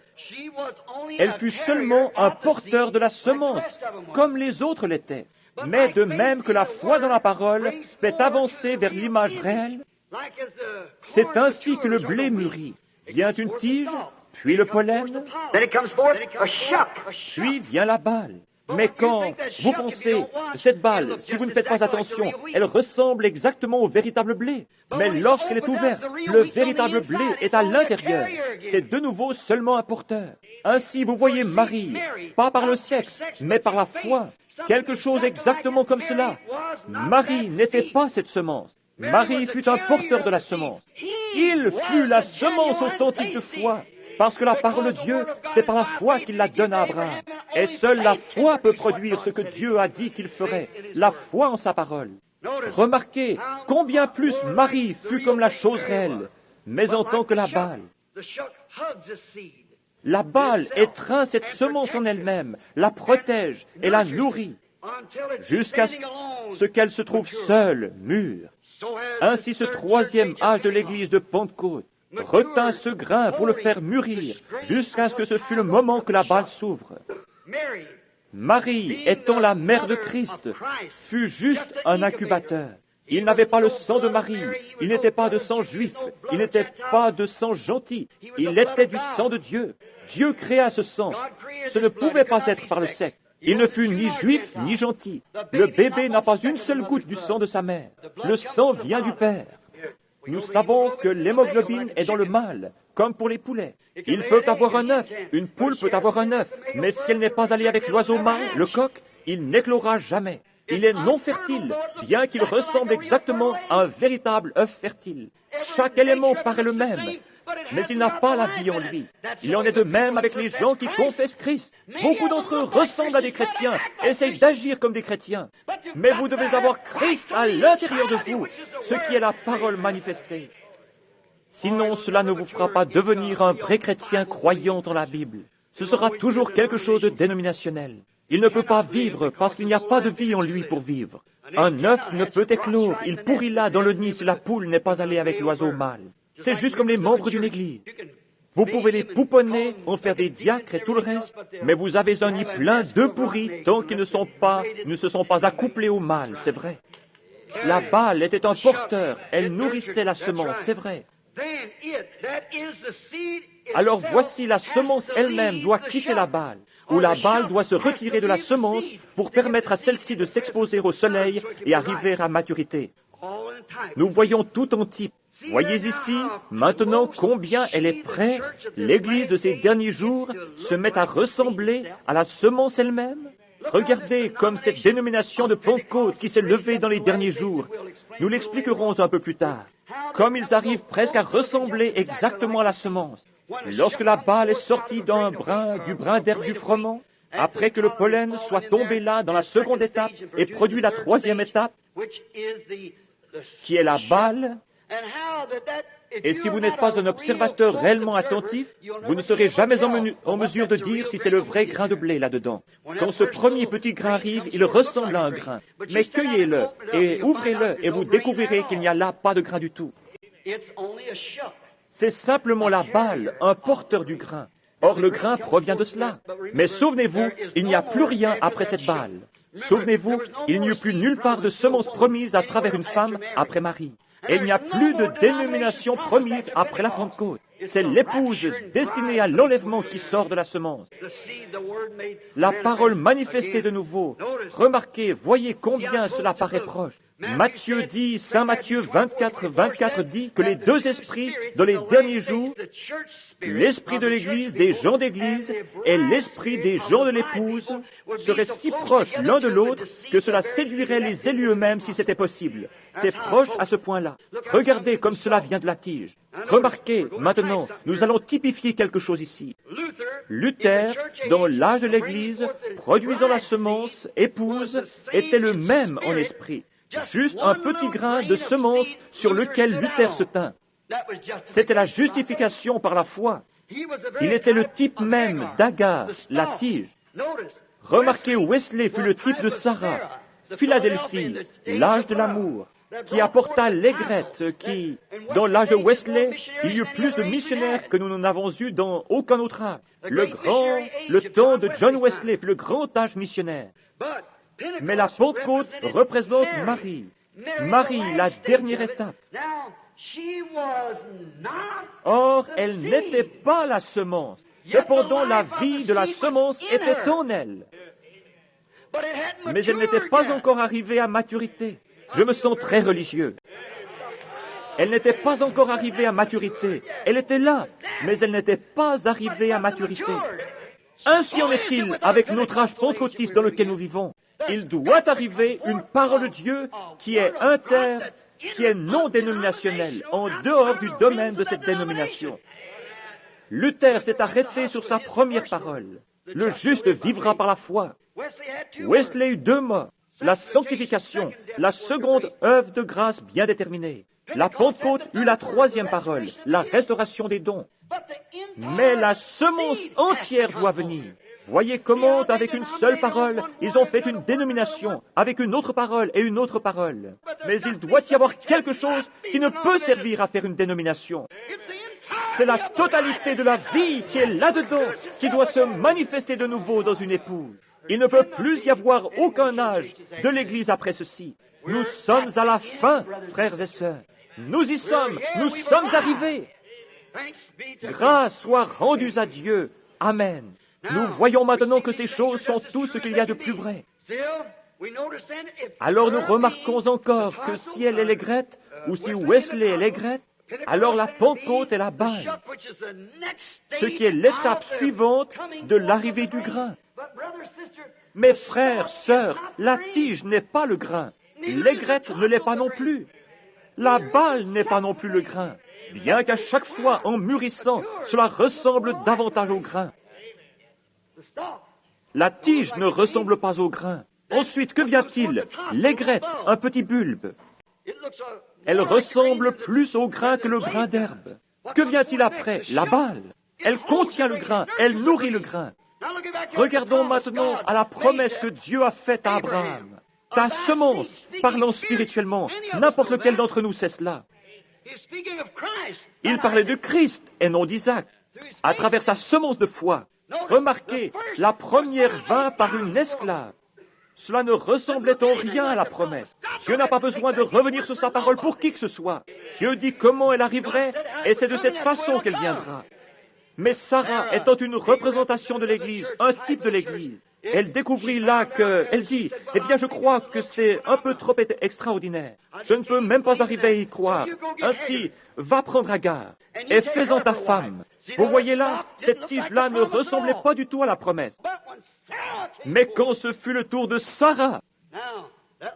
B: Elle fut seulement un porteur de la semence, comme les autres l'étaient. Mais de même que la foi dans la parole fait avancer vers l'image réelle, c'est ainsi que le blé mûrit. Vient une tige, puis le pollen, puis vient la balle. Mais quand vous pensez, cette balle, si vous ne faites pas attention, elle ressemble exactement au véritable blé. Mais lorsqu'elle est ouverte, le véritable blé est à l'intérieur. C'est de nouveau seulement un porteur. Ainsi, vous voyez Marie, pas par le sexe, mais par la foi. Quelque chose exactement comme cela. Marie n'était pas cette semence. Marie fut un porteur de la semence. Il fut la semence authentique de foi. Parce que la parole de Dieu, c'est par la foi qu'il la donne à Abraham. Et seule la foi peut produire ce que Dieu a dit qu'il ferait, la foi en sa parole. Remarquez combien plus Marie fut comme la chose réelle, mais en tant que la balle. La balle étreint cette semence en elle-même, la protège et la nourrit, jusqu'à ce qu'elle se trouve seule, mûre. Ainsi ce troisième âge de l'Église de Pentecôte retint ce grain pour le faire mûrir, jusqu'à ce que ce fût le moment que la balle s'ouvre. Marie, étant la mère de Christ, fut juste un incubateur. Il n'avait pas le sang de Marie, il n'était pas de sang juif, il n'était pas de sang gentil, il était du sang de Dieu. Dieu créa ce sang. Ce ne pouvait pas être par le sexe. Il ne fut ni juif ni gentil. Le bébé n'a pas une seule goutte du sang de sa mère. Le sang vient du Père. Nous savons que l'hémoglobine est dans le mâle, comme pour les poulets. Ils peuvent avoir un œuf, une poule peut avoir un œuf, mais si elle n'est pas allée avec l'oiseau mâle, le coq, il n'éclora jamais. Il est non fertile, bien qu'il ressemble exactement à un véritable œuf fertile. Chaque élément paraît le même, mais il n'a pas la vie en lui. Il en est de même avec les gens qui confessent Christ. Beaucoup d'entre eux ressemblent à des chrétiens, essayent d'agir comme des chrétiens. Mais vous devez avoir Christ à l'intérieur de vous, ce qui est la parole manifestée. Sinon, cela ne vous fera pas devenir un vrai chrétien croyant en la Bible. Ce sera toujours quelque chose de dénominationnel. Il ne peut pas vivre parce qu'il n'y a pas de vie en lui pour vivre. Un œuf ne peut éclore, il pourrit là dans le nid si la poule n'est pas allée avec l'oiseau mâle. C'est juste comme les membres d'une église. Vous pouvez les pouponner, en faire des diacres et tout le reste, mais vous avez un nid plein d'œufs pourris tant qu'ils ne se sont pas accouplés au mâle, c'est vrai. La balle était un porteur, elle nourrissait la semence, c'est vrai. Alors voici la semence elle-même doit quitter la balle, ou la balle doit se retirer de la semence pour permettre à celle-ci de s'exposer au soleil et arriver à maturité. Nous voyons tout en type. Voyez ici, maintenant, combien elle est prête. L'Église de ces derniers jours se met à ressembler à la semence elle-même. Regardez comme cette dénomination de Pentecôte qui s'est levée dans les derniers jours. Nous l'expliquerons un peu plus tard. Comme ils arrivent presque à ressembler exactement à la semence. Lorsque la balle est sortie du brin d'herbe du froment, après que le pollen soit tombé là dans la seconde étape et produit la troisième étape, qui est la balle, et si vous n'êtes pas un observateur réellement attentif, vous ne serez jamais en mesure de dire si c'est le vrai grain de blé là-dedans. Quand ce premier petit grain arrive, il ressemble à un grain. Mais cueillez-le et ouvrez-le et vous découvrirez qu'il n'y a là pas de grain du tout. C'est simplement la balle, un porteur du grain. Or, le grain provient de cela. Mais souvenez-vous, il n'y a plus rien après cette balle. Souvenez-vous, il n'y eut plus nulle part de semence promise à travers une femme après Marie. Et il n'y a plus de dénomination promise après la Pentecôte. C'est l'épouse destinée à l'enlèvement qui sort de la semence. La parole manifestée de nouveau. Remarquez, voyez combien cela paraît proche. Matthieu dit, Saint Matthieu 24 dit que les deux esprits, dans les derniers jours, l'esprit de l'Église, des gens d'Église, et l'esprit des gens de l'épouse, seraient si proches l'un de l'autre que cela séduirait les élus eux-mêmes si c'était possible. C'est proche à ce point-là. Regardez comme cela vient de la tige. Remarquez, maintenant, nous allons typifier quelque chose ici. Luther, dans l'âge de l'Église, produisant la semence, épouse, était le même en esprit. Juste un petit grain de semence sur lequel Luther se tint. C'était la justification par la foi. Il était le type même d'Agar, la tige. Remarquez, Wesley fut le type de Sarah, Philadelphie, l'âge de l'amour, qui apporta l'aigrette, qui, dans l'âge de Wesley, il y eut plus de missionnaires que nous n'en avons eu dans aucun autre âge. Le temps de John Wesley fut le grand âge missionnaire. Mais la Pentecôte représente Marie. Marie, la dernière étape. Or, elle n'était pas la semence. Cependant, la vie de la semence était en elle. Mais elle n'était pas encore arrivée à maturité. Je me sens très religieux. Elle n'était pas encore arrivée à maturité. Elle était là, mais elle n'était pas arrivée à maturité. Ainsi en est-il avec notre âge pentecôtiste dans lequel nous vivons. Il doit arriver une parole de Dieu qui est qui est non dénominationnelle, en dehors du domaine de cette dénomination. Luther s'est arrêté sur sa première parole. Le juste vivra par la foi. Wesley eut deux mots. La sanctification, la seconde œuvre de grâce bien déterminée. La Pentecôte eut la troisième parole, la restauration des dons. Mais la semence entière doit venir. Voyez comment, avec une seule parole, ils ont fait une dénomination, avec une autre parole et une autre parole. Mais il doit y avoir quelque chose qui ne peut servir à faire une dénomination. C'est la totalité de la vie qui est là-dedans, qui doit se manifester de nouveau dans une épouse. Il ne peut plus y avoir aucun âge de l'Église après ceci. Nous sommes à la fin, frères et sœurs. Nous y sommes, nous sommes arrivés. Grâce soit rendue à Dieu. Amen. Nous voyons maintenant que ces choses sont tout ce qu'il y a de plus vrai. Alors nous remarquons encore que si elle est l'aigrette, ou si Wesley est l'aigrette, alors la Pentecôte est la balle, ce qui est l'étape suivante de l'arrivée du grain. Mes frères, sœurs, la tige n'est pas le grain, l'aigrette ne l'est pas non plus, la balle n'est pas non plus le grain, bien qu'à chaque fois, en mûrissant, cela ressemble davantage au grain. La tige ne ressemble pas au grain. Ensuite, que vient-il? L'aigrette, un petit bulbe. Elle ressemble plus au grain que le grain d'herbe. Que vient-il après? La balle. Elle contient le grain, elle nourrit le grain. Regardons maintenant à la promesse que Dieu a faite à Abraham. Ta semence, parlant spirituellement, n'importe lequel d'entre nous sait cela. Il parlait de Christ et non d'Isaac, à travers sa semence de foi. Remarquez, la première vint par une esclave. Cela ne ressemblait en rien à la promesse. Dieu n'a pas besoin de revenir sur sa parole pour qui que ce soit. Dieu dit comment elle arriverait, et c'est de cette façon qu'elle viendra. Mais Sarah, étant une représentation de l'Église, un type de l'Église, elle découvrit là elle dit, eh bien je crois que c'est un peu trop extraordinaire. Je ne peux même pas arriver à y croire. Ainsi, va prendre Agar et fais-en ta femme. Vous voyez là, cette tige-là ne ressemblait pas du tout à la promesse. Mais quand ce fut le tour de Sarah,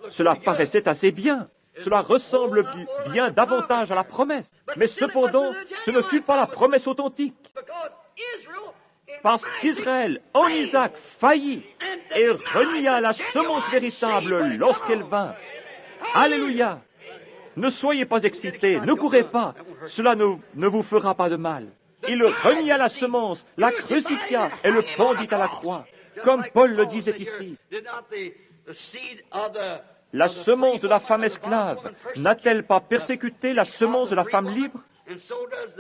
B: cela paraissait assez bien. Cela ressemble bien davantage à la promesse. Mais cependant, ce ne fut pas la promesse authentique. Parce qu'Israël, en Isaac, faillit et renia la semence véritable lorsqu'elle vint. Alléluia! Ne soyez pas excités, ne courez pas. Cela ne vous fera pas de mal. Il renia la semence, la crucifia et le pendit à la croix. Comme Paul le disait ici. La semence de la femme esclave n'a-t-elle pas persécuté la semence de la femme libre?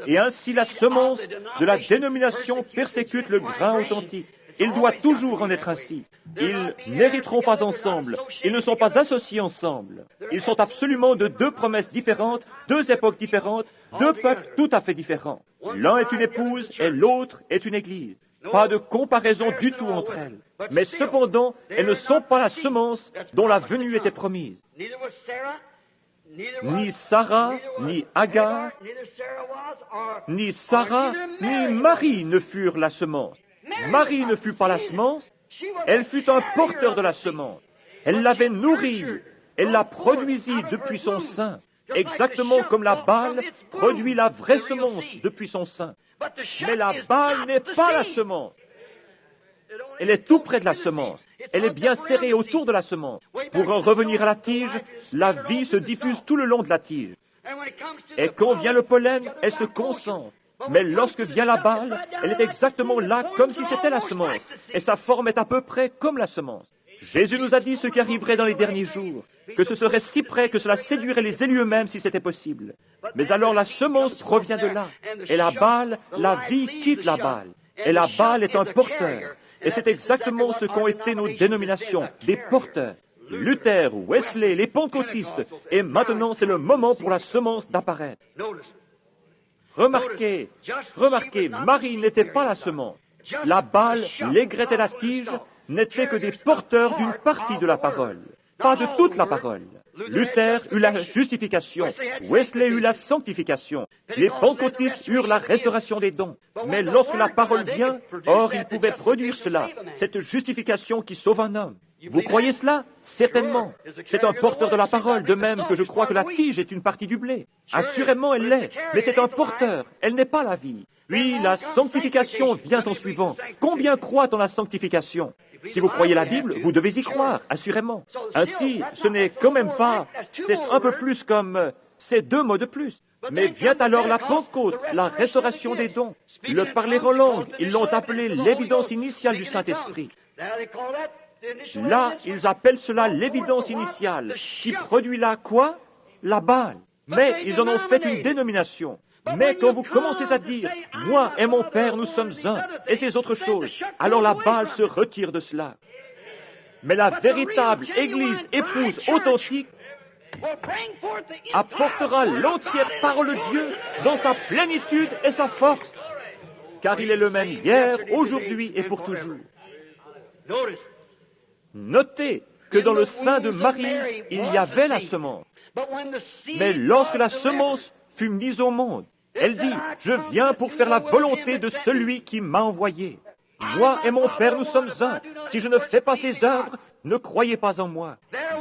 B: Et ainsi la semence de la dénomination persécute le grain authentique. Il doit toujours en être ainsi. Ils n'hériteront pas ensemble. Ils ne sont pas associés ensemble. Ils sont absolument de deux promesses différentes, deux époques différentes, deux peuples tout à fait différents. L'un est une épouse et l'autre est une église. Pas de comparaison du tout entre elles. Mais cependant, elles ne sont pas la semence dont la venue était promise. Ni Sarah, ni Agar, ni Sarah, ni Marie ne furent la semence. Marie ne fut pas la semence, elle fut un porteur de la semence. Elle l'avait nourrie, elle la produisit depuis son sein, exactement comme la balle produit la vraie semence depuis son sein. Mais la balle n'est pas la semence. Elle est tout près de la semence. Elle est bien serrée autour de la semence. Pour en revenir à la tige, la vie se diffuse tout le long de la tige. Et quand vient le pollen, elle se concentre. Mais lorsque vient la balle, elle est exactement là comme si c'était la semence. Et sa forme est à peu près comme la semence. Jésus nous a dit ce qui arriverait dans les derniers jours, que ce serait si près que cela séduirait les élus eux-mêmes si c'était possible. Mais alors la semence provient de là. Et la balle, la vie quitte la balle. Et la balle est un porteur. Et c'est exactement ce qu'ont été nos dénominations, des porteurs. Luther, Wesley, les pentecôtistes. Et maintenant, c'est le moment pour la semence d'apparaître. Remarquez, Marie n'était pas la semence. La balle, l'aigrette et la tige n'étaient que des porteurs d'une partie de la parole, pas de toute la parole. Luther eut la justification, Wesley eut la sanctification, les pentecôtistes eurent la restauration des dons. Mais lorsque la parole vient, or ils pouvaient produire cela, cette justification qui sauve un homme. Vous croyez cela? Certainement. C'est un porteur de la parole, de même que je crois que la tige est une partie du blé. Assurément, elle l'est, mais c'est un porteur, elle n'est pas la vie. Puis la sanctification vient en suivant. Combien croient en la sanctification? Si vous croyez la Bible, vous devez y croire, assurément. Ainsi, ce n'est quand même pas, c'est un peu plus comme, c'est 2 mots de plus. Mais vient alors la Pentecôte, la restauration des dons. Le parler en langue, ils l'ont appelé l'évidence initiale du Saint-Esprit. Là, ils appellent cela l'évidence initiale, qui produit là quoi? La balle. Mais ils en ont fait une dénomination. Mais quand vous commencez à dire « Moi et mon Père, nous sommes un » et ces autres choses, alors la balle se retire de cela. Mais la véritable Église épouse authentique apportera l'entière parole de Dieu dans sa plénitude et sa force, car il est le même hier, aujourd'hui et pour toujours. Notez que dans le sein de Marie, il y avait la semence. Mais lorsque la semence fut mise au monde, elle dit, « Je viens pour faire la volonté de celui qui m'a envoyé. Moi et mon Père, nous sommes un. Si je ne fais pas ses œuvres, ne croyez pas en moi. »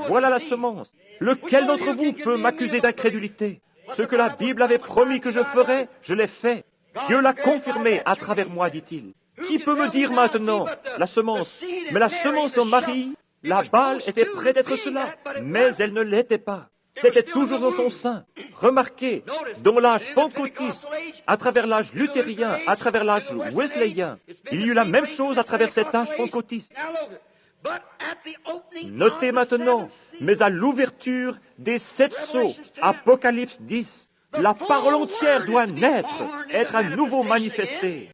B: Voilà la semence. Lequel d'entre vous peut m'accuser d'incrédulité? Ce que la Bible avait promis que je ferais, je l'ai fait. Dieu l'a confirmé à travers moi, dit-il. Qui peut me dire maintenant, la semence? Mais la semence en Marie, la balle était près d'être cela, mais elle ne l'était pas. C'était toujours dans son sein. Remarquez, dans l'âge pentecôtiste, à travers l'âge luthérien, à travers l'âge wesleyen, il y eut la même chose à travers cet âge pentecôtiste. Notez maintenant, mais à l'ouverture des 7 sceaux, Apocalypse 10, la parole entière doit naître, être à nouveau manifestée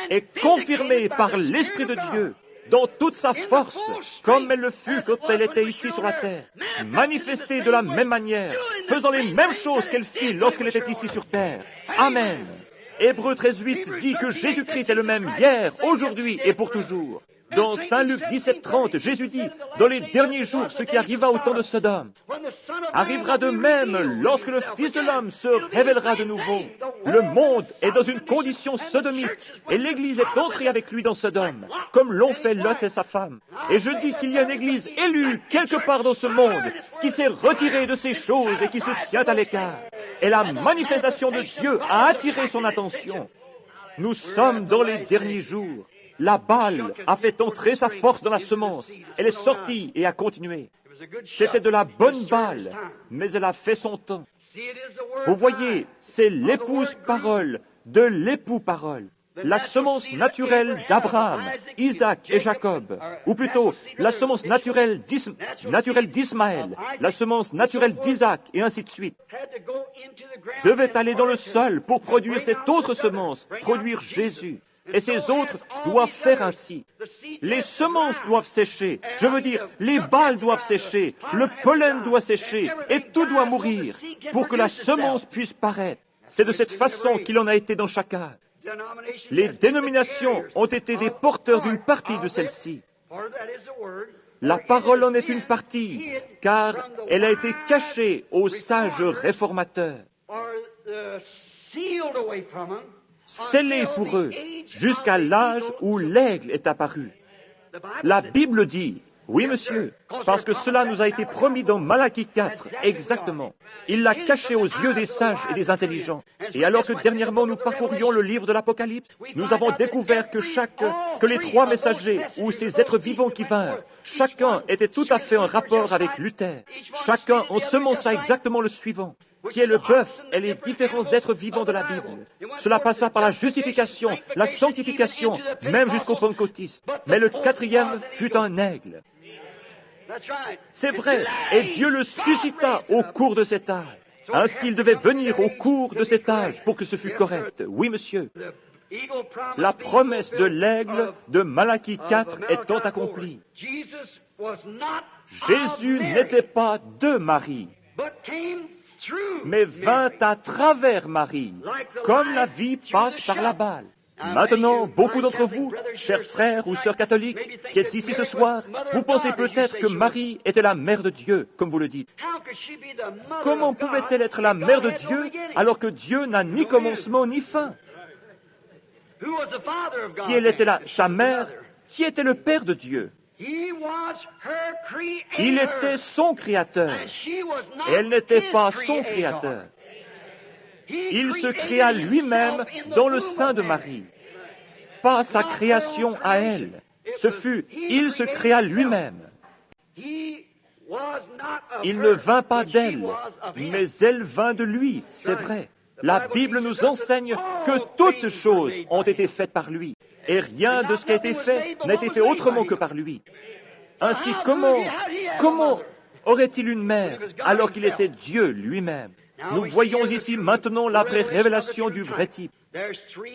B: et confirmée par l'Esprit de Dieu dans toute sa force, comme elle le fut quand elle était ici sur la terre, manifestée de la même manière, faisant les mêmes choses qu'elle fit lorsqu'elle était ici sur terre. Amen. Hébreux 13:8 dit que Jésus-Christ est le même hier, aujourd'hui et pour toujours. Dans Saint Luc 17:30, Jésus dit, dans les derniers jours, ce qui arriva au temps de Sodome arrivera de même lorsque le Fils de l'homme se révélera de nouveau. Le monde est dans une condition sodomite et l'Église est entrée avec lui dans Sodome, comme l'ont fait Lot et sa femme. Et je dis qu'il y a une Église élue quelque part dans ce monde qui s'est retirée de ces choses et qui se tient à l'écart. Et la manifestation de Dieu a attiré son attention. Nous sommes dans les derniers jours. La balle a fait entrer sa force dans la semence. Elle est sortie et a continué. C'était de la bonne balle, mais elle a fait son temps. Vous voyez, c'est l'épouse parole de l'époux parole. La semence naturelle d'Abraham, Isaac et Jacob, ou plutôt la semence naturelle d'Ismaël, la semence naturelle d'Isaac, et ainsi de suite, devait aller dans le sol pour produire cette autre semence, produire Jésus. Et ces autres doivent faire ainsi. Les semences doivent sécher. Je veux dire, les balles doivent sécher, le pollen doit sécher, et tout doit mourir pour que la semence puisse paraître. C'est de cette façon qu'il en a été dans chaque âge. Les dénominations ont été des porteurs d'une partie de celle-ci. La parole en est une partie, car elle a été cachée aux sages réformateurs, scellée pour eux, jusqu'à l'âge où l'aigle est apparu. La Bible dit, oui monsieur, parce que cela nous a été promis dans Malachie 4, exactement. Il l'a caché aux yeux des sages et des intelligents. Et alors que dernièrement nous parcourions le livre de l'Apocalypse, nous avons découvert que les trois messagers, ou ces êtres vivants qui vinrent, chacun était tout à fait en rapport avec Luther. Chacun ensemença exactement le suivant, qui est le bœuf et les différents êtres vivants de la Bible. Cela passa par la justification, la sanctification, même jusqu'au pentecôtiste. Mais le quatrième fut un aigle. C'est vrai, et Dieu le suscita au cours de cet âge. Ainsi, il devait venir au cours de cet âge pour que ce fût correct. Oui, monsieur. La promesse de l'aigle de Malachie 4 étant accomplie. Jésus n'était pas de Marie, mais vint à travers Marie, comme la vie passe par la balle. Maintenant, beaucoup d'entre vous, chers frères ou sœurs catholiques, qui êtes ici ce soir, vous pensez peut-être que Marie était la mère de Dieu, comme vous le dites. Comment pouvait-elle être la mère de Dieu alors que Dieu n'a ni commencement ni fin? Si elle était sa mère, qui était le Père de Dieu? Il était son créateur, et elle n'était pas son créateur. Il se créa lui-même dans le sein de Marie. Pas sa création à elle. Ce fut, il se créa lui-même. Il ne vint pas d'elle, mais elle vint de lui, c'est vrai. La Bible nous enseigne que toutes choses ont été faites par lui, et rien de ce qui a été fait n'a été fait autrement que par lui. Ainsi, comment aurait-il une mère alors qu'il était Dieu lui-même? Nous voyons ici maintenant la vraie révélation du vrai type.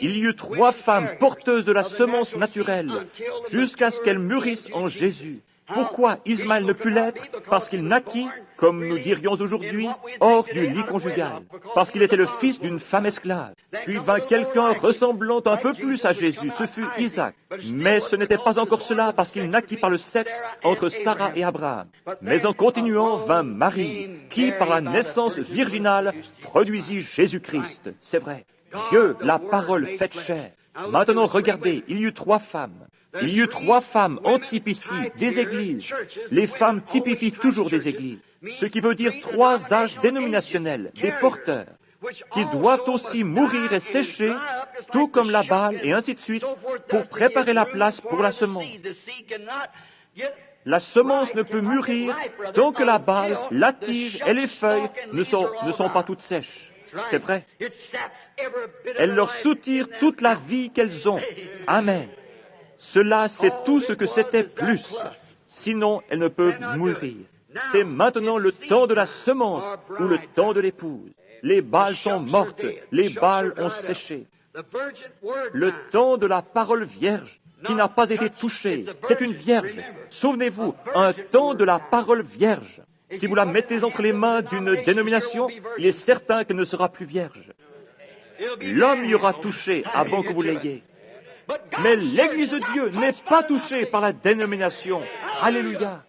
B: Il y eut 3 femmes porteuses de la semence naturelle jusqu'à ce qu'elles mûrissent en Jésus. Pourquoi Ismaël ne put l'être? Parce qu'il naquit, comme nous dirions aujourd'hui, hors du lit conjugal. Parce qu'il était le fils d'une femme esclave. Puis vint quelqu'un ressemblant un peu plus à Jésus, ce fut Isaac. Mais ce n'était pas encore cela parce qu'il naquit par le sexe entre Sarah et Abraham. Mais en continuant vint Marie, qui par la naissance virginale produisit Jésus-Christ. C'est vrai. Dieu, la parole faite chair. Maintenant regardez, il y eut 3 femmes. Il y eut 3 femmes en type ici, des églises. Les femmes typifient toujours des églises. Ce qui veut dire 3 âges dénominationnels, des porteurs, qui doivent aussi mourir et sécher, tout comme la balle, et ainsi de suite, pour préparer la place pour la semence. La semence ne peut mûrir tant que la balle, la tige et les feuilles ne sont pas toutes sèches. C'est vrai. Elle leur soutire toute la vie qu'elles ont. Amen. Cela, c'est tout ce que c'était plus. Sinon, elles ne peuvent mourir. C'est maintenant le temps de la semence ou le temps de l'épouse. Les balles sont mortes, les balles ont séché. Le temps de la parole vierge qui n'a pas été touchée, c'est une vierge. Souvenez-vous, un temps de la parole vierge. Si vous la mettez entre les mains d'une dénomination, il est certain qu'elle ne sera plus vierge. L'homme y aura touché avant que vous l'ayez. Mais l'Église de Dieu n'est pas touchée par la dénomination. Alléluia.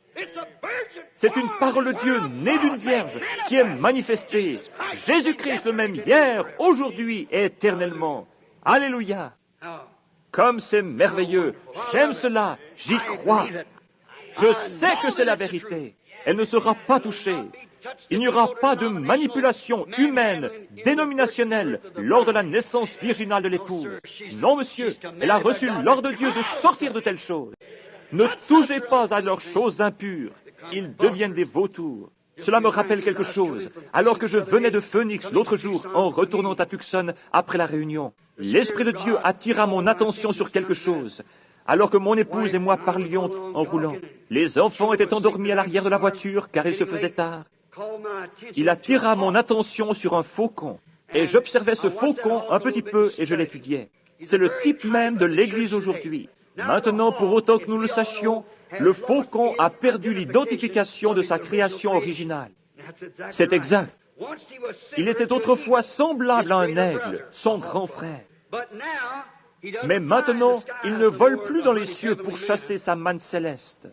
B: C'est une parole de Dieu née d'une vierge qui est manifestée. Jésus-Christ le même hier, aujourd'hui et éternellement. Alléluia. Comme c'est merveilleux. J'aime cela. J'y crois. Je sais que c'est la vérité. Elle ne sera pas touchée. Il n'y aura pas de manipulation humaine, dénominationnelle, lors de la naissance virginale de l'épouse. Non, monsieur, elle a reçu l'ordre de Dieu de sortir de telles choses. Ne touchez pas à leurs choses impures. Ils deviennent des vautours. Cela me rappelle quelque chose. Alors que je venais de Phoenix l'autre jour, en retournant à Tucson après la réunion, l'Esprit de Dieu attira mon attention sur quelque chose. Alors que mon épouse et moi parlions en roulant, les enfants étaient endormis à l'arrière de la voiture car il se faisait tard. Il attira mon attention sur un faucon, et j'observais ce faucon un petit peu et je l'étudiais. C'est le type même de l'Église aujourd'hui. Maintenant, pour autant que nous le sachions, le faucon a perdu l'identification de sa création originale. C'est exact. Il était autrefois semblable à un aigle, son grand frère. Mais maintenant, il ne vole plus dans les cieux pour chasser sa manne céleste.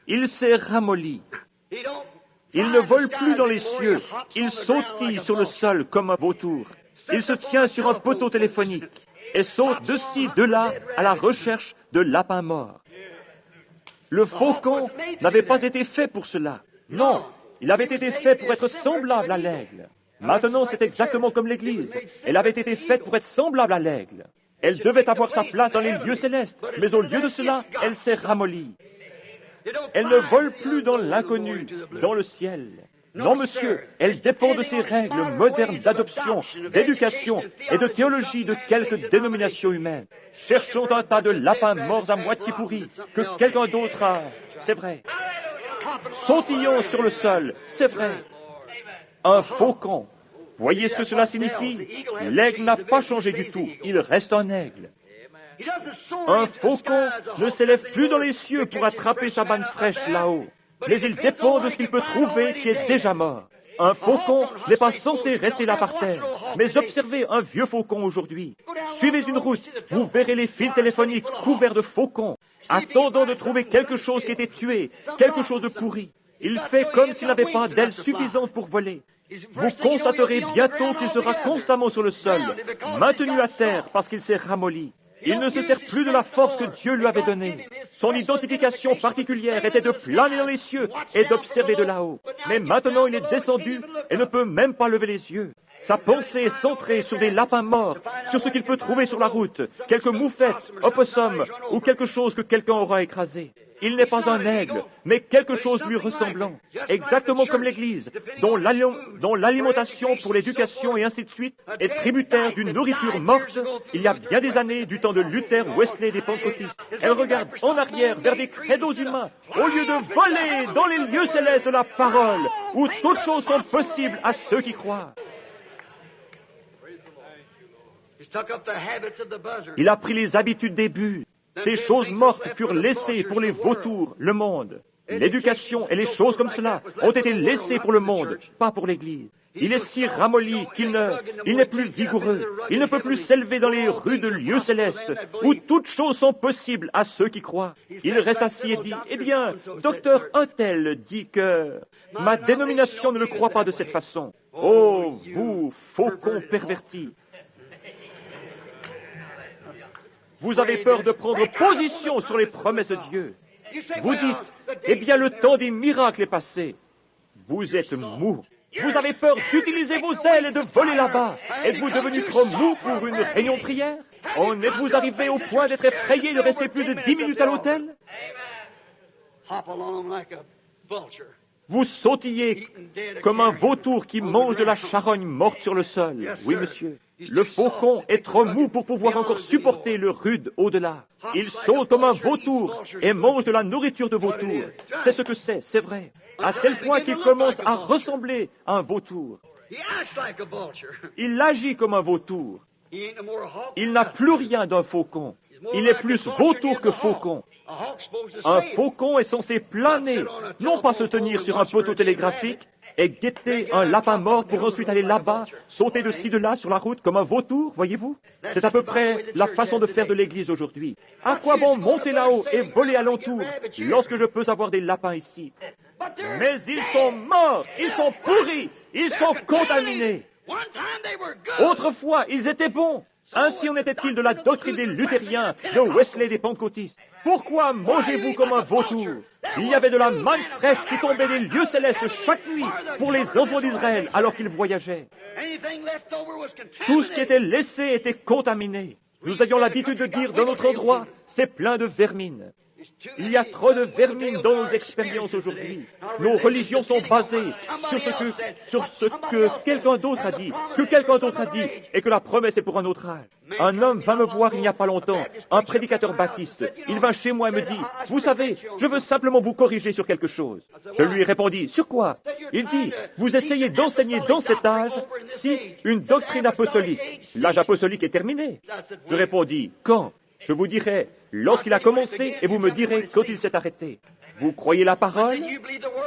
B: Il s'est ramolli. Il ne vole plus dans les cieux. Il sautille sur le sol comme un vautour. Il se tient sur un poteau téléphonique et saute de ci, de là, à la recherche de lapins morts. Le faucon n'avait pas été fait pour cela. Non, il avait été fait pour être semblable à l'aigle. Maintenant, c'est exactement comme l'Église. Elle avait été faite pour être semblable à l'aigle. Elle devait avoir sa place dans les lieux célestes, mais au lieu de cela, elle s'est ramollie. Elle ne vole plus dans l'inconnu, dans le ciel. Non, monsieur, elle dépend de ces règles modernes d'adoption, d'éducation et de théologie de quelques dénominations humaines. Cherchons un tas de lapins morts à moitié pourris que quelqu'un d'autre a. C'est vrai. Sautillons sur le sol. C'est vrai. Un faucon. Voyez ce que cela signifie? L'aigle n'a pas changé du tout. Il reste un aigle. Un faucon ne s'élève plus dans les cieux pour attraper sa manne fraîche là-haut, mais il dépend de ce qu'il peut trouver qui est déjà mort. Un faucon n'est pas censé rester là par terre, mais observez un vieux faucon aujourd'hui. Suivez une route, vous verrez les fils téléphoniques couverts de faucons, attendant de trouver quelque chose qui était tué, quelque chose de pourri. Il fait comme s'il n'avait pas d'ailes suffisantes pour voler. Vous constaterez bientôt qu'il sera constamment sur le sol, maintenu à terre parce qu'il s'est ramolli. Il ne se sert plus de la force que Dieu lui avait donnée. Son identification particulière était de planer dans les cieux et d'observer de là-haut. Mais maintenant, il est descendu et ne peut même pas lever les yeux. Sa pensée est centrée sur des lapins morts, sur ce qu'il peut trouver sur la route, quelques moufettes, opossums ou quelque chose que quelqu'un aura écrasé. Il n'est pas un aigle, mais quelque chose lui ressemblant, exactement comme l'Église, dont l'alimentation pour l'éducation et ainsi de suite est tributaire d'une nourriture morte. Il y a bien des années, du temps de Luther, Wesley et des pentecôtistes, elle regarde en arrière vers des credos humains, au lieu de voler dans les lieux célestes de la parole, où toutes choses sont possibles à ceux qui croient. Il a pris les habitudes des buts. Ces choses mortes furent laissées pour les vautours, le monde. L'éducation et les choses comme cela ont été laissées pour le monde, pas pour l'Église. Il est si ramolli qu'il n'est plus vigoureux. Il ne peut plus s'élever dans les rues de lieux célestes, où toutes choses sont possibles à ceux qui croient. Il reste assis et dit, « Eh bien, docteur Untel dit que ma dénomination ne le croit pas de cette façon. Oh, vous, faucon perverti! Vous avez peur de prendre position sur les promesses de Dieu. Vous dites, eh bien, le temps des miracles est passé. Vous êtes mou. Vous avez peur d'utiliser vos ailes et de voler là-bas. Êtes-vous devenu trop mou pour une réunion de prière? En êtes-vous arrivé au point d'être effrayé de rester plus de 10 minutes à l'hôtel? Vous sautillez comme un vautour qui mange de la charogne morte sur le sol. Oui, monsieur. Le faucon est trop mou pour pouvoir encore supporter le rude au-delà. Il saute comme un vautour et mange de la nourriture de vautour. C'est ce que c'est vrai. À tel point qu'il commence à ressembler à un vautour. Il agit comme un vautour. Il n'a plus rien d'un faucon. Il est plus vautour que faucon. Un faucon est censé planer, non pas se tenir sur un poteau télégraphique et guetter un lapin mort pour ensuite aller là-bas, sauter de ci de là sur la route comme un vautour, voyez-vous? C'est à peu près la façon de faire de l'Église aujourd'hui. À quoi bon monter là-haut et voler alentour lorsque je peux avoir des lapins ici? Mais ils sont morts, ils sont pourris, ils sont contaminés. Autrefois, ils étaient bons. Ainsi en était-il de la doctrine des luthériens, de Wesley et des pentecôtistes. Pourquoi mangez-vous comme un vautour? Il y avait de la manne fraîche qui tombait des lieux célestes chaque nuit pour les enfants d'Israël alors qu'ils voyageaient. Tout ce qui était laissé était contaminé. Nous avions l'habitude de dire dans notre endroit, c'est plein de vermine. Il y a trop de vermine dans nos expériences aujourd'hui. Nos religions sont basées sur ce que quelqu'un d'autre a dit, et que la promesse est pour un autre âge. Un homme vint me voir il n'y a pas longtemps, un prédicateur baptiste. Il vint chez moi et me dit, « Vous savez, je veux simplement vous corriger sur quelque chose. » Je lui répondis, « Sur quoi ?» Il dit, « Vous essayez d'enseigner dans cet âge si une doctrine apostolique. L'âge apostolique est terminé. » Je répondis, « Quand ?» Je vous dirai lorsqu'il a commencé et vous me direz quand il s'est arrêté. Vous croyez la parole?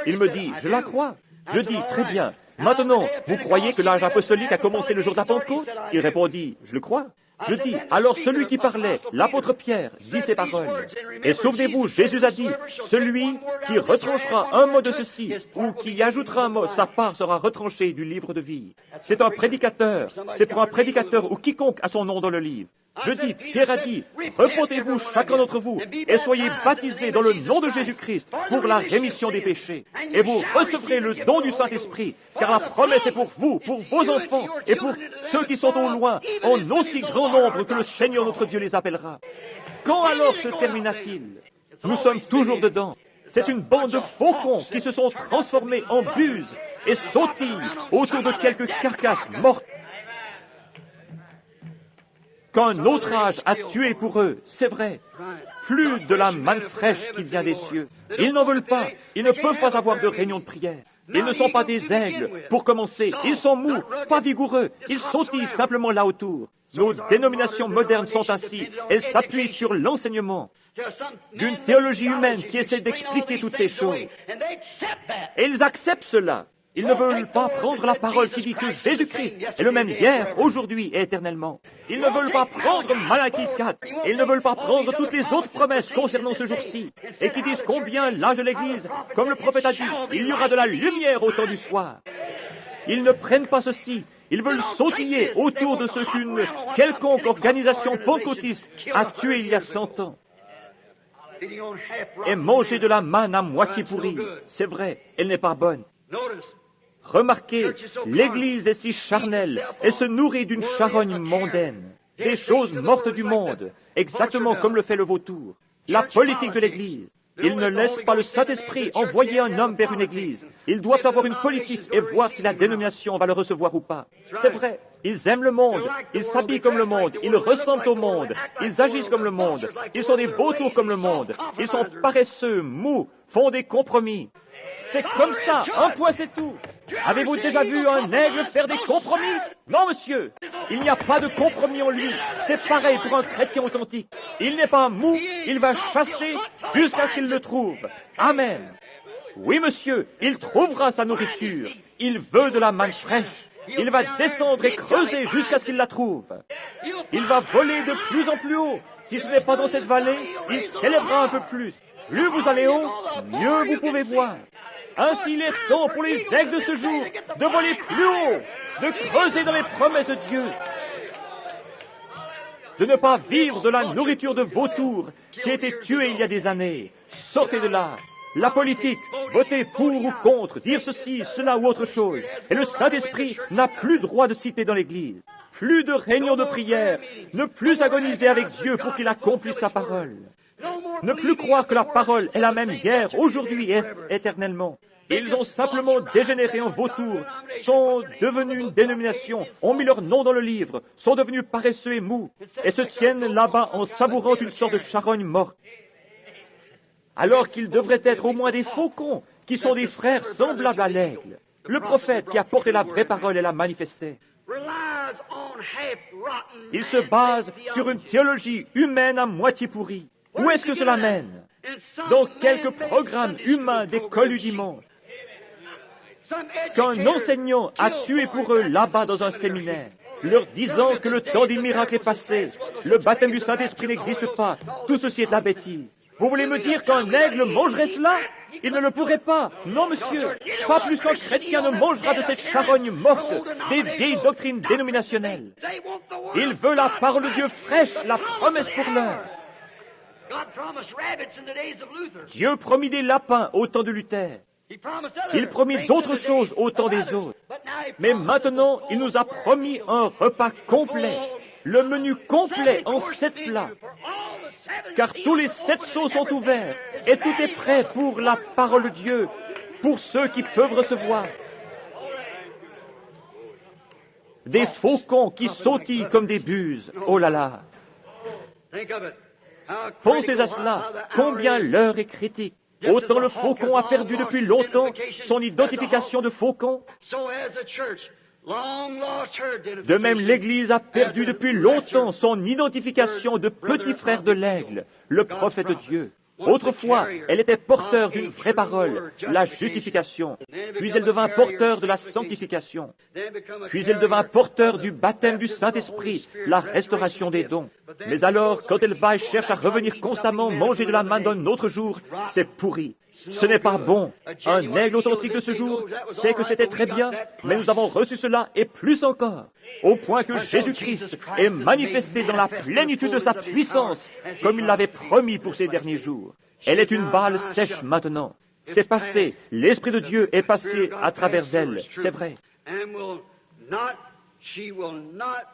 B: Il me dit, je la crois. Je dis, très bien. Maintenant, vous croyez que l'âge apostolique a commencé le jour de la Pentecôte? Il répondit, je le crois. Je dis, alors celui qui parlait, l'apôtre Pierre, dit ces paroles. Et souvenez-vous, Jésus a dit, celui qui retranchera un mot de ceci, ou qui y ajoutera un mot, sa part sera retranchée du livre de vie. C'est un prédicateur. C'est pour un prédicateur ou quiconque a son nom dans le livre. Je dis, Pierre a dit, repentez-vous chacun d'entre vous et soyez baptisés dans le nom de Jésus-Christ pour la rémission des péchés. Et vous recevrez le don du Saint-Esprit, car la promesse est pour vous, pour vos enfants et pour ceux qui sont au loin, en aussi grand nombre que le Seigneur notre Dieu les appellera. Quand alors se termina-t-il? Nous sommes toujours dedans. C'est une bande de faucons qui se sont transformés en buses et sautillent autour de quelques carcasses mortes qu'un autre âge a tué pour eux, c'est vrai. Plus de la manne fraîche qui vient des cieux. Ils n'en veulent pas. Ils ne peuvent pas avoir de réunion de prière. Ils ne sont pas des aigles, pour commencer. Ils sont mous, pas vigoureux. Ils sautillent simplement là autour. Nos dénominations modernes sont ainsi. Elles s'appuient sur l'enseignement d'une théologie humaine qui essaie d'expliquer toutes ces choses. Et ils acceptent cela. Ils ne veulent pas prendre la parole qui dit que Jésus-Christ est le même hier, aujourd'hui et éternellement. Ils ne veulent pas prendre Malachie 4. Ils ne veulent pas prendre toutes les autres promesses concernant ce jour-ci et qui disent combien l'âge de l'Église, comme le prophète a dit, il y aura de la lumière au temps du soir. Ils ne prennent pas ceci. Ils veulent sautiller autour de ce qu'une quelconque organisation pentecôtiste a tué il y a 100 ans. Et manger de la manne à moitié pourrie. C'est vrai, elle n'est pas bonne. Remarquez, l'Église est si charnelle, elle se nourrit d'une charogne mondaine, des choses mortes du monde, exactement comme le fait le vautour. La politique de l'Église. Ils ne laissent pas le Saint-Esprit envoyer un homme vers une Église. Ils doivent avoir une politique et voir si la dénomination va le recevoir ou pas. C'est vrai, ils aiment le monde, ils s'habillent comme le monde, ils ressemblent au monde, ils agissent comme le monde, ils sont des vautours comme le monde, ils sont paresseux, mous, font des compromis. C'est comme ça, un point c'est tout. Avez-vous déjà vu un aigle faire des compromis? Non, monsieur. Il n'y a pas de compromis en lui. C'est pareil pour un chrétien authentique. Il n'est pas mou, il va chasser jusqu'à ce qu'il le trouve. Amen. Oui, monsieur, il trouvera sa nourriture. Il veut de la manne fraîche. Il va descendre et creuser jusqu'à ce qu'il la trouve. Il va voler de plus en plus haut. Si ce n'est pas dans cette vallée, il s'élèvera un peu plus. Plus vous allez haut, mieux vous pouvez voir. Ainsi, il est temps pour les aigles de ce jour de voler plus haut, de creuser dans les promesses de Dieu, de ne pas vivre de la nourriture de vautours qui a été tuée il y a des années. Sortez de là. La politique, voter pour ou contre, dire ceci, cela ou autre chose. Et le Saint-Esprit n'a plus droit de citer dans l'Église. Plus de réunions de prière, ne plus agoniser avec Dieu pour qu'il accomplisse sa parole. Ne plus croire que la parole est la même hier, aujourd'hui et éternellement. Ils ont simplement dégénéré en vautours, sont devenus une dénomination, ont mis leur nom dans le livre, sont devenus paresseux et mous, et se tiennent là-bas en savourant une sorte de charogne morte. Alors qu'ils devraient être au moins des faucons, qui sont des frères semblables à l'aigle. Le prophète qui a porté la vraie parole et la manifestait. Il se base sur une théologie humaine à moitié pourrie. Où est-ce que cela mène? Dans quelques programmes humains d'école du dimanche. Qu'un enseignant a tué pour eux là-bas dans un séminaire, leur disant que le temps des miracles est passé, le baptême du Saint-Esprit n'existe pas, tout ceci est de la bêtise. Vous voulez me dire qu'un aigle mangerait cela? Il ne le pourrait pas. Non, monsieur, pas plus qu'un chrétien ne mangera de cette charogne morte des vieilles doctrines dénominationnelles. Il veut la parole de Dieu fraîche, la promesse pour l'heure. Dieu promit des lapins au temps de Luther. Il promit d'autres choses au temps des autres. Mais maintenant, il nous a promis un repas complet, le menu complet en 7 plats. Car tous les 7 seaux sont ouverts et tout est prêt pour la parole de Dieu, pour ceux qui peuvent recevoir. Des faucons qui sautillent comme des buses. Oh là là! Pensez à cela, combien l'heure est critique. Autant le faucon a perdu depuis longtemps son identification de faucon, de même l'Église a perdu depuis longtemps son identification de petit frère de l'aigle, le prophète de Dieu. Autrefois, elle était porteur d'une vraie parole, la justification. Puis elle devint porteur de la sanctification. Puis elle devint porteur du baptême du Saint-Esprit, la restauration des dons. Mais alors, quand elle va et cherche à revenir constamment manger de la manne d'un autre jour, c'est pourri. Ce n'est pas bon. Un aigle authentique de ce jour sait que c'était très bien, mais nous avons reçu cela et plus encore, au point que Jésus-Christ est manifesté dans la plénitude de sa puissance, comme il l'avait promis pour ces derniers jours. Elle est une balle sèche maintenant. C'est passé. L'Esprit de Dieu est passé à travers elle. C'est vrai.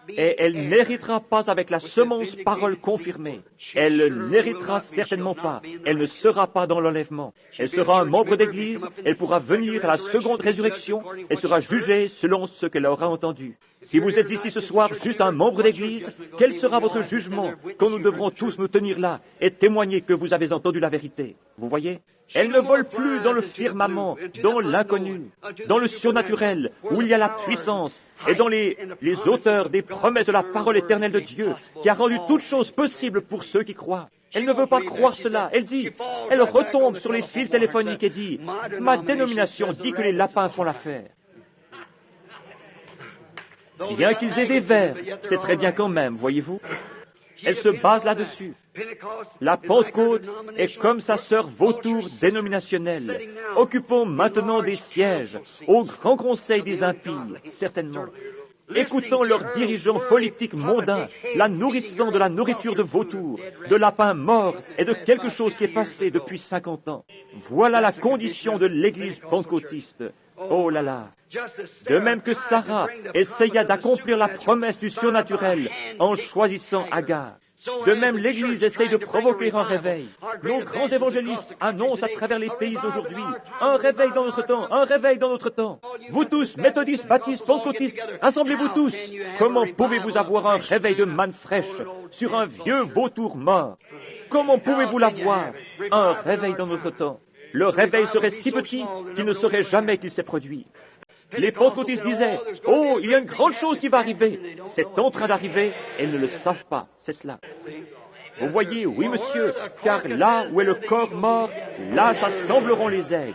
B: Et elle n'héritera pas avec la semence parole confirmée. Elle n'héritera certainement pas. Elle ne sera pas dans l'enlèvement. Elle sera un membre d'Église. Elle pourra venir à la seconde résurrection et sera jugée selon ce qu'elle aura entendu. Si vous êtes ici ce soir juste un membre d'Église, quel sera votre jugement quand nous devrons tous nous tenir là et témoigner que vous avez entendu la vérité? Vous voyez? Elle ne vole plus dans le firmament, dans l'inconnu, dans le surnaturel, où il y a la puissance, et dans les auteurs des promesses de la parole éternelle de Dieu, qui a rendu toutes choses possibles pour ceux qui croient. Elle ne veut pas croire cela. Elle retombe sur les fils téléphoniques et dit, « Ma dénomination dit que les lapins font l'affaire. » Bien qu'ils aient des vers, c'est très bien quand même, voyez-vous. Elle se base là-dessus. La Pentecôte est comme sa sœur vautour dénominationnelle, occupant maintenant des sièges au grand conseil des impies, certainement, écoutant leurs dirigeants politiques mondains, la nourrissant de la nourriture de vautour, de lapins morts et de quelque chose qui est passé depuis 50 ans. Voilà la condition de l'Église pentecôtiste. Oh là là! De même que Sarah essaya d'accomplir la promesse du surnaturel en choisissant Agar. De même, l'Église essaye de provoquer un réveil. Nos grands évangélistes annoncent à travers les pays aujourd'hui un réveil dans notre temps, un réveil dans notre temps. Vous tous, méthodistes, baptistes, pentecôtistes, rassemblez-vous tous. Comment pouvez-vous avoir un réveil de manne fraîche sur un vieux vautour mort? Comment pouvez-vous l'avoir? Un réveil dans notre temps. Le réveil serait si petit qu'il ne saurait jamais qu'il s'est produit. Les pentecôtistes disaient, « Oh, il y a une grande chose qui va arriver. » C'est en train d'arriver et ils ne le savent pas. C'est cela. Vous voyez, oui, monsieur, car là où est le corps mort, là s'assembleront les aigles.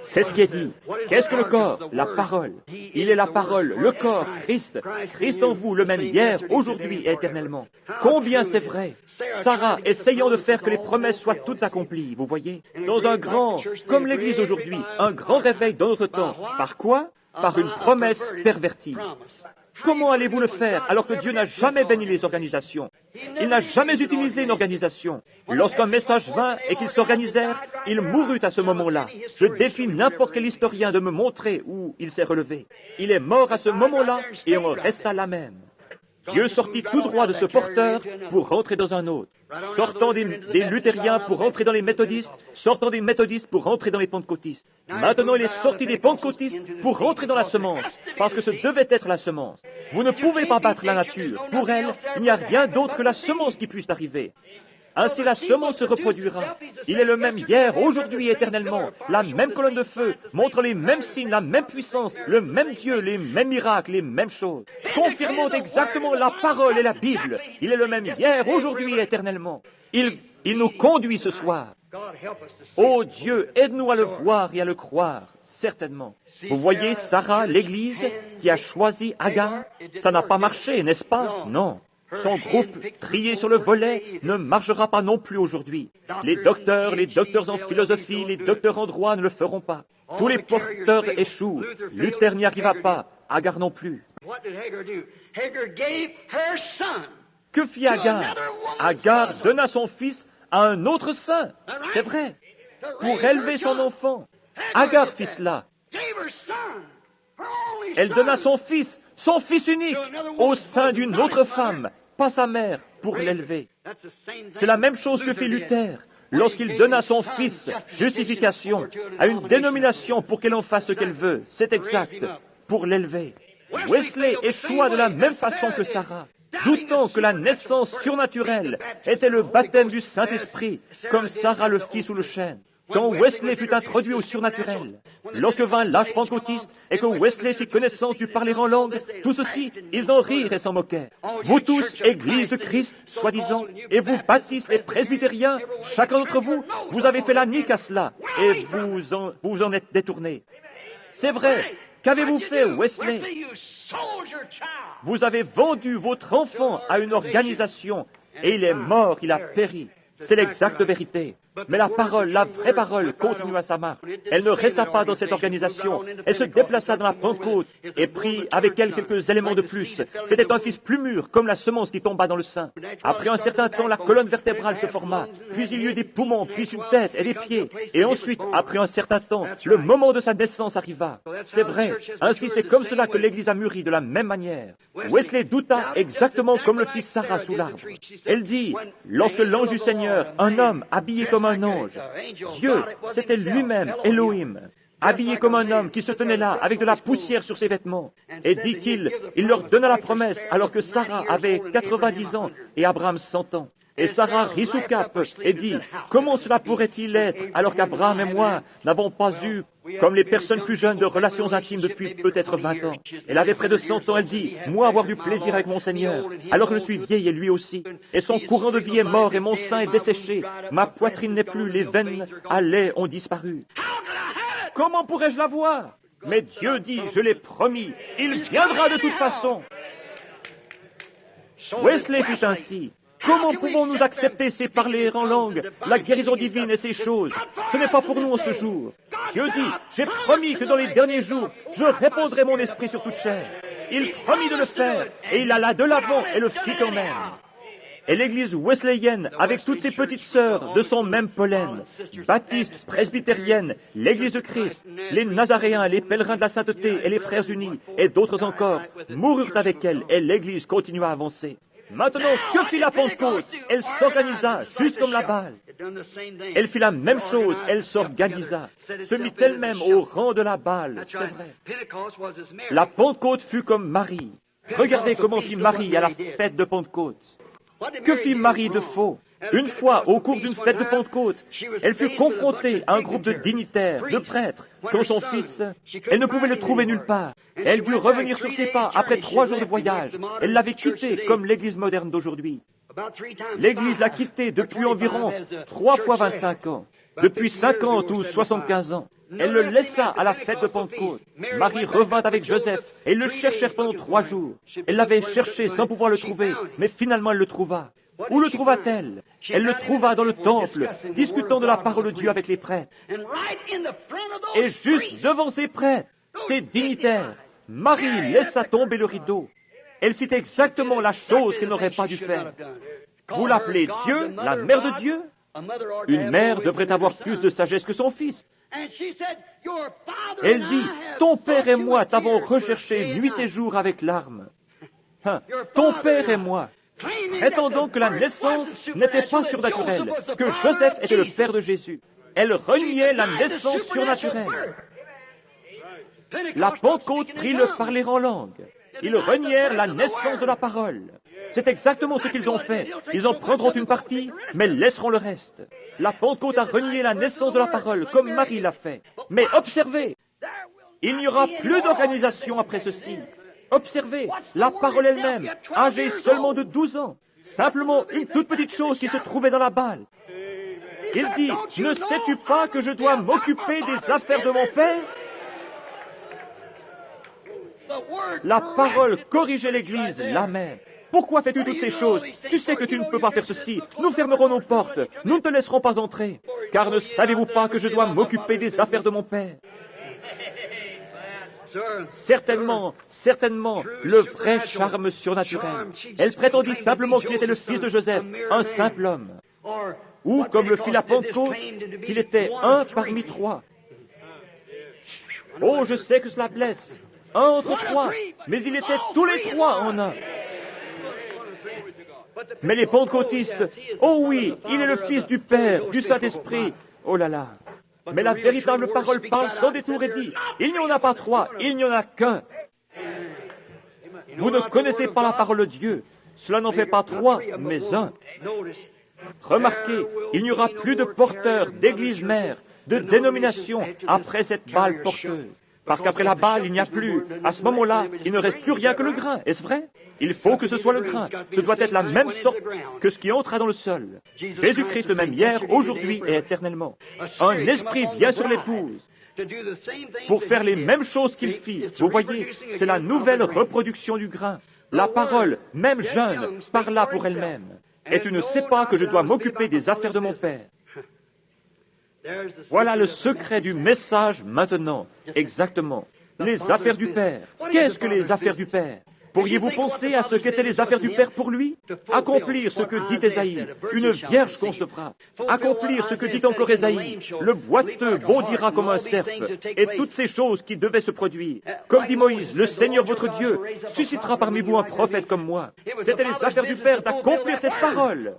B: C'est ce qui est dit. Qu'est-ce que le corps? La parole. Il est la parole, le corps, Christ. Christ en vous, le même hier, aujourd'hui et éternellement. Combien c'est vrai. Sarah, essayant de faire que les promesses soient toutes accomplies, vous voyez, dans un grand, comme l'Église aujourd'hui, un grand réveil dans notre temps. Par quoi? Par une promesse pervertie. Comment allez-vous le faire alors que Dieu n'a jamais béni les organisations? Il n'a jamais utilisé une organisation. Lorsqu'un message vint et qu'ils s'organisèrent, il mourut à ce moment-là. Je défie n'importe quel historien de me montrer où il s'est relevé. Il est mort à ce moment-là et on resta là même. Dieu sortit tout droit de ce porteur pour rentrer dans un autre. Sortant des luthériens pour rentrer dans les méthodistes, sortant des méthodistes pour rentrer dans les pentecôtistes. Maintenant, il est sorti des pentecôtistes pour rentrer dans la semence, parce que ce devait être la semence. Vous ne pouvez pas battre la nature. Pour elle, il n'y a rien d'autre que la semence qui puisse arriver. Ainsi la semence se reproduira. Il est le même hier, aujourd'hui et éternellement. La même colonne de feu montre les mêmes signes, la même puissance, le même Dieu, les mêmes miracles, les mêmes choses. Confirmant exactement la parole et la Bible. Il est le même hier, aujourd'hui et éternellement. Il nous conduit ce soir. Oh Dieu, aide-nous à le voir et à le croire, certainement. Vous voyez Sarah, l'Église, qui a choisi Agar. Ça n'a pas marché, n'est-ce pas? Non. Son groupe, trié sur le volet, ne marchera pas non plus aujourd'hui. Les docteurs en philosophie, les docteurs en droit ne le feront pas. Tous les porteurs échouent. Luther n'y arriva pas. Agar non plus. Que fit Agar? Agar donna son fils à un autre saint. C'est vrai. Pour élever son enfant. Agar fit cela. Elle donna son fils unique, au sein d'une autre femme, pas sa mère, pour l'élever. C'est la même chose que fit Luther, lorsqu'il donna son fils, justification, à une dénomination pour qu'elle en fasse ce qu'elle veut. C'est exact, pour l'élever. Wesley échoua de la même façon que Sarah, doutant que la naissance surnaturelle était le baptême du Saint-Esprit, comme Sarah le fit sous le chêne. Quand Wesley fut introduit au surnaturel, Lorsque vint l'âge pentecôtiste et que Wesley fit connaissance du parler en langue, tout ceci, ils en rirent et s'en moquèrent. Vous tous, Église de Christ, soi-disant, et vous, baptistes et presbytériens, chacun d'entre vous, vous avez fait la nique à cela, et vous en êtes détournés. C'est vrai. Qu'avez-vous fait, Wesley? Vous avez vendu votre enfant à une organisation, et il est mort, il a péri. C'est l'exacte vérité. Mais la parole, la vraie parole, continua sa marche. Elle ne resta pas dans cette organisation. Elle se déplaça dans la Pentecôte et prit avec elle quelques éléments de plus. C'était un fils plus mûr, comme la semence qui tomba dans le sein. Après un certain temps, la colonne vertébrale se forma. Puis il y eut des poumons, puis une tête et des pieds. Et ensuite, après un certain temps, le moment de sa naissance arriva. C'est vrai. Ainsi, c'est comme cela que l'Église a mûri de la même manière. Wesley douta exactement comme le fit Sarah sous l'arbre. Elle dit, lorsque l'ange du Seigneur, un homme habillé comme un ange. Dieu, c'était lui-même, Elohim, habillé comme un homme qui se tenait là avec de la poussière sur ses vêtements, et dit qu'il leur donna la promesse alors que Sarah avait 90 ans et Abraham 100 ans. Et Sarah rit sous cape et dit, comment cela pourrait-il être alors qu'Abraham et moi n'avons pas eu, comme les personnes plus jeunes, de relations intimes depuis peut-être 20 ans. Elle avait près de 100 ans, elle dit, moi avoir du plaisir avec mon Seigneur, alors que je suis vieille et lui aussi. Et son courant de vie est mort et mon sein est desséché. Ma poitrine n'est plus, les veines à lait ont disparu. Comment pourrais-je la voir? Mais Dieu dit, je l'ai promis, il viendra de toute façon. Wesley fit ainsi. Comment pouvons-nous accepter ces parler en langue, la guérison divine et ces choses? Ce n'est pas pour nous en ce jour. Dieu dit, j'ai promis que dans les derniers jours, je répandrai mon esprit sur toute chair. Il promit de le faire, et il alla de l'avant et le fit quand même. Et l'église wesleyenne, avec toutes ses petites sœurs de son même pollen, baptistes, presbytériennes, l'église de Christ, les nazaréens, les pèlerins de la sainteté et les frères unis, et d'autres encore, moururent avec elle, et l'église continua à avancer. Maintenant, que fit la Pentecôte? Elle s'organisa, juste comme la Balle. Elle fit la même chose, elle s'organisa, se mit elle-même au rang de la Balle, c'est vrai. La Pentecôte fut comme Marie. Regardez comment fit Marie à la fête de Pentecôte. Que fit Marie de faux? Une fois, au cours d'une fête de Pentecôte, elle fut confrontée à un groupe de dignitaires, de prêtres, comme son fils. Elle ne pouvait le trouver nulle part. Elle dut revenir sur ses pas après 3 jours de voyage. Elle l'avait quitté comme l'Église moderne d'aujourd'hui. L'Église l'a quitté depuis environ 3 fois 25 ans, depuis 50 ou 75 ans. Elle le laissa à la fête de Pentecôte. Marie revint avec Joseph et ils le cherchèrent pendant 3 jours. Elle l'avait cherché sans pouvoir le trouver, mais finalement elle le trouva. Où le trouva-t-elle? Elle le trouva dans le temple, discutant de la parole de Dieu avec les prêtres. Et juste devant ces prêtres, ces dignitaires, Marie laissa tomber le rideau. Elle fit exactement la chose qu'elle n'aurait pas dû faire. Vous l'appelez Dieu, la mère de Dieu? Une mère devrait avoir plus de sagesse que son fils. Elle dit, ton père et moi t'avons recherché nuit et jour avec larmes. Ton père et moi, prétendant que la naissance n'était pas surnaturelle, que Joseph était le père de Jésus. Elle reniait la naissance surnaturelle. La Pentecôte prit le parler en langue. Ils renièrent la naissance de la parole. C'est exactement ce qu'ils ont fait. Ils en prendront une partie, mais laisseront le reste. La Pentecôte a renié la naissance de la parole, comme Marie l'a fait. Mais observez, il n'y aura plus d'organisation après ceci. Observez, la parole elle-même, âgée seulement de 12 ans, simplement une toute petite chose qui se trouvait dans la Balle. Il dit, ne sais-tu pas que je dois m'occuper des affaires de mon Père? La parole corrigeait l'Église, la même. Pourquoi fais-tu toutes ces choses? Tu sais que tu ne peux pas faire ceci. Nous fermerons nos portes. Nous ne te laisserons pas entrer. Car ne savez-vous pas que je dois m'occuper des affaires de mon Père? Certainement, certainement, le vrai charme surnaturel. Elle prétendit simplement qu'il était le fils de Joseph, un simple homme. Ou, comme le fit la Pentecôte, qu'il était un parmi 3. Oh, je sais que cela blesse. Un entre 3, mais il était tous les 3 en un. Mais les pentecôtistes, oh oui, il est le Fils du Père, du Saint-Esprit. Oh là là. Mais la véritable parole parle sans détour et dit, il n'y en a pas 3, il n'y en a qu'un. Vous ne connaissez pas la parole de Dieu. Cela n'en fait pas 3, mais un. Remarquez, il n'y aura plus de porteurs d'église mère, de dénomination après cette balle porteuse. Parce qu'après la balle, il n'y a plus. À ce moment-là, il ne reste plus rien que le grain. Est-ce vrai? Il faut que ce soit le grain. Ce doit être la même sorte que ce qui entra dans le sol. Jésus-Christ le même hier, aujourd'hui et éternellement. Un esprit vient sur l'épouse pour faire les mêmes choses qu'il fit. Vous voyez, c'est la nouvelle reproduction du grain. La parole, même jeune, parla pour elle-même. Et tu ne sais pas que je dois m'occuper des affaires de mon Père. Voilà le secret du message maintenant. Exactement. Les affaires du Père. Qu'est-ce que les affaires du Père? Pourriez-vous penser à ce qu'étaient les affaires du Père pour lui? Accomplir ce que dit Ésaïe. Une vierge concevra. Accomplir ce que dit encore Ésaïe. Le boiteux bondira comme un cerf. Et toutes ces choses qui devaient se produire. Comme dit Moïse, le Seigneur votre Dieu suscitera parmi vous un prophète comme moi. C'était les affaires du Père d'accomplir cette parole.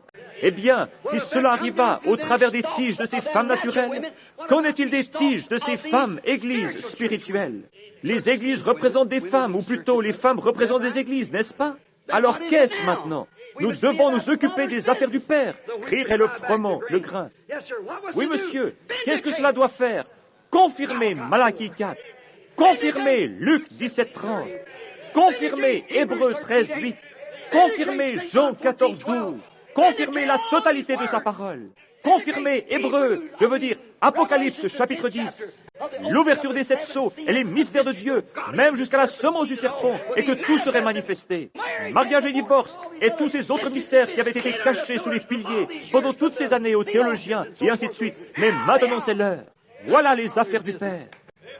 B: Eh bien, si cela arriva au travers des tiges de ces femmes naturelles, qu'en est-il des tiges de ces femmes églises spirituelles? Les églises représentent des femmes, ou plutôt les femmes représentent des églises, n'est-ce pas? Alors qu'est-ce maintenant? Nous devons nous occuper des affaires du Père. Rire est le froment, le grain. Oui, monsieur, qu'est-ce que cela doit faire? Confirmer Malachie 4, confirmer Luc 17:30, confirmer Hébreux 13:8, confirmer Jean 14:12, confirmer la totalité de sa parole, confirmer Hébreux, je veux dire Apocalypse chapitre 10, l'ouverture des 7 sceaux et les mystères de Dieu, même jusqu'à la semence du serpent, et que tout serait manifesté. Mariage et divorce, et tous ces autres mystères qui avaient été cachés sous les piliers pendant toutes ces années aux théologiens, et ainsi de suite. Mais maintenant c'est l'heure. Voilà les affaires du Père.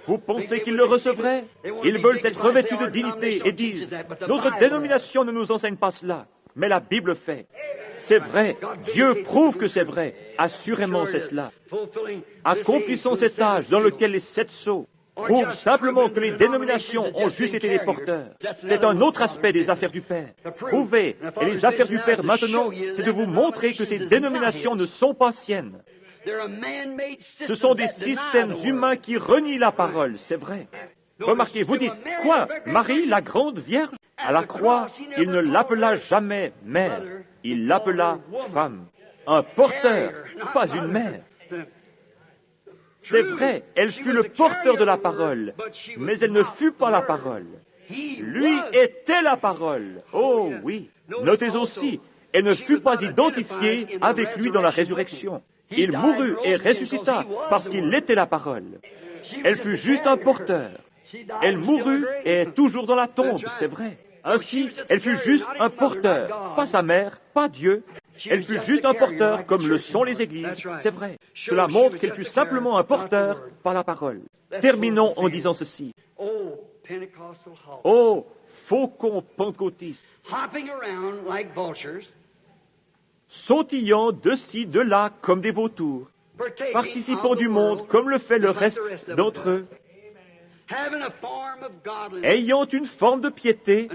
B: Vous pensez qu'ils le recevraient? Ils veulent être revêtus de dignité et disent, notre dénomination ne nous enseigne pas cela, mais la Bible fait. C'est vrai, Dieu prouve que c'est vrai, assurément c'est cela. Accomplissons cet âge dans lequel les 7 sceaux prouvent simplement que les dénominations ont juste été des porteurs. C'est un autre aspect des affaires du Père. Prouver, et les affaires du Père maintenant, c'est de vous montrer que ces dénominations ne sont pas siennes. Ce sont des systèmes humains qui renient la parole, c'est vrai. Remarquez, vous dites, quoi? Marie, la grande Vierge? À la croix, il ne l'appela jamais mère, il l'appela femme. Un porteur, pas une mère. C'est vrai, elle fut le porteur de la parole, mais elle ne fut pas la parole. Lui était la parole. Oh oui. Notez aussi, elle ne fut pas identifiée avec lui dans la résurrection. Il mourut et ressuscita parce qu'il était la parole. Elle fut juste un porteur. Elle mourut et est toujours dans la tombe, c'est vrai. Ainsi, elle fut juste un porteur, pas sa mère, pas Dieu. Elle fut juste un porteur, comme le sont les églises, c'est vrai. Cela montre qu'elle fut simplement un porteur par la parole. Terminons en disant ceci. Oh, faucons pentecôtistes, sautillant de ci, de là, comme des vautours, participant du monde comme le fait le reste d'entre eux, ayant une forme de piété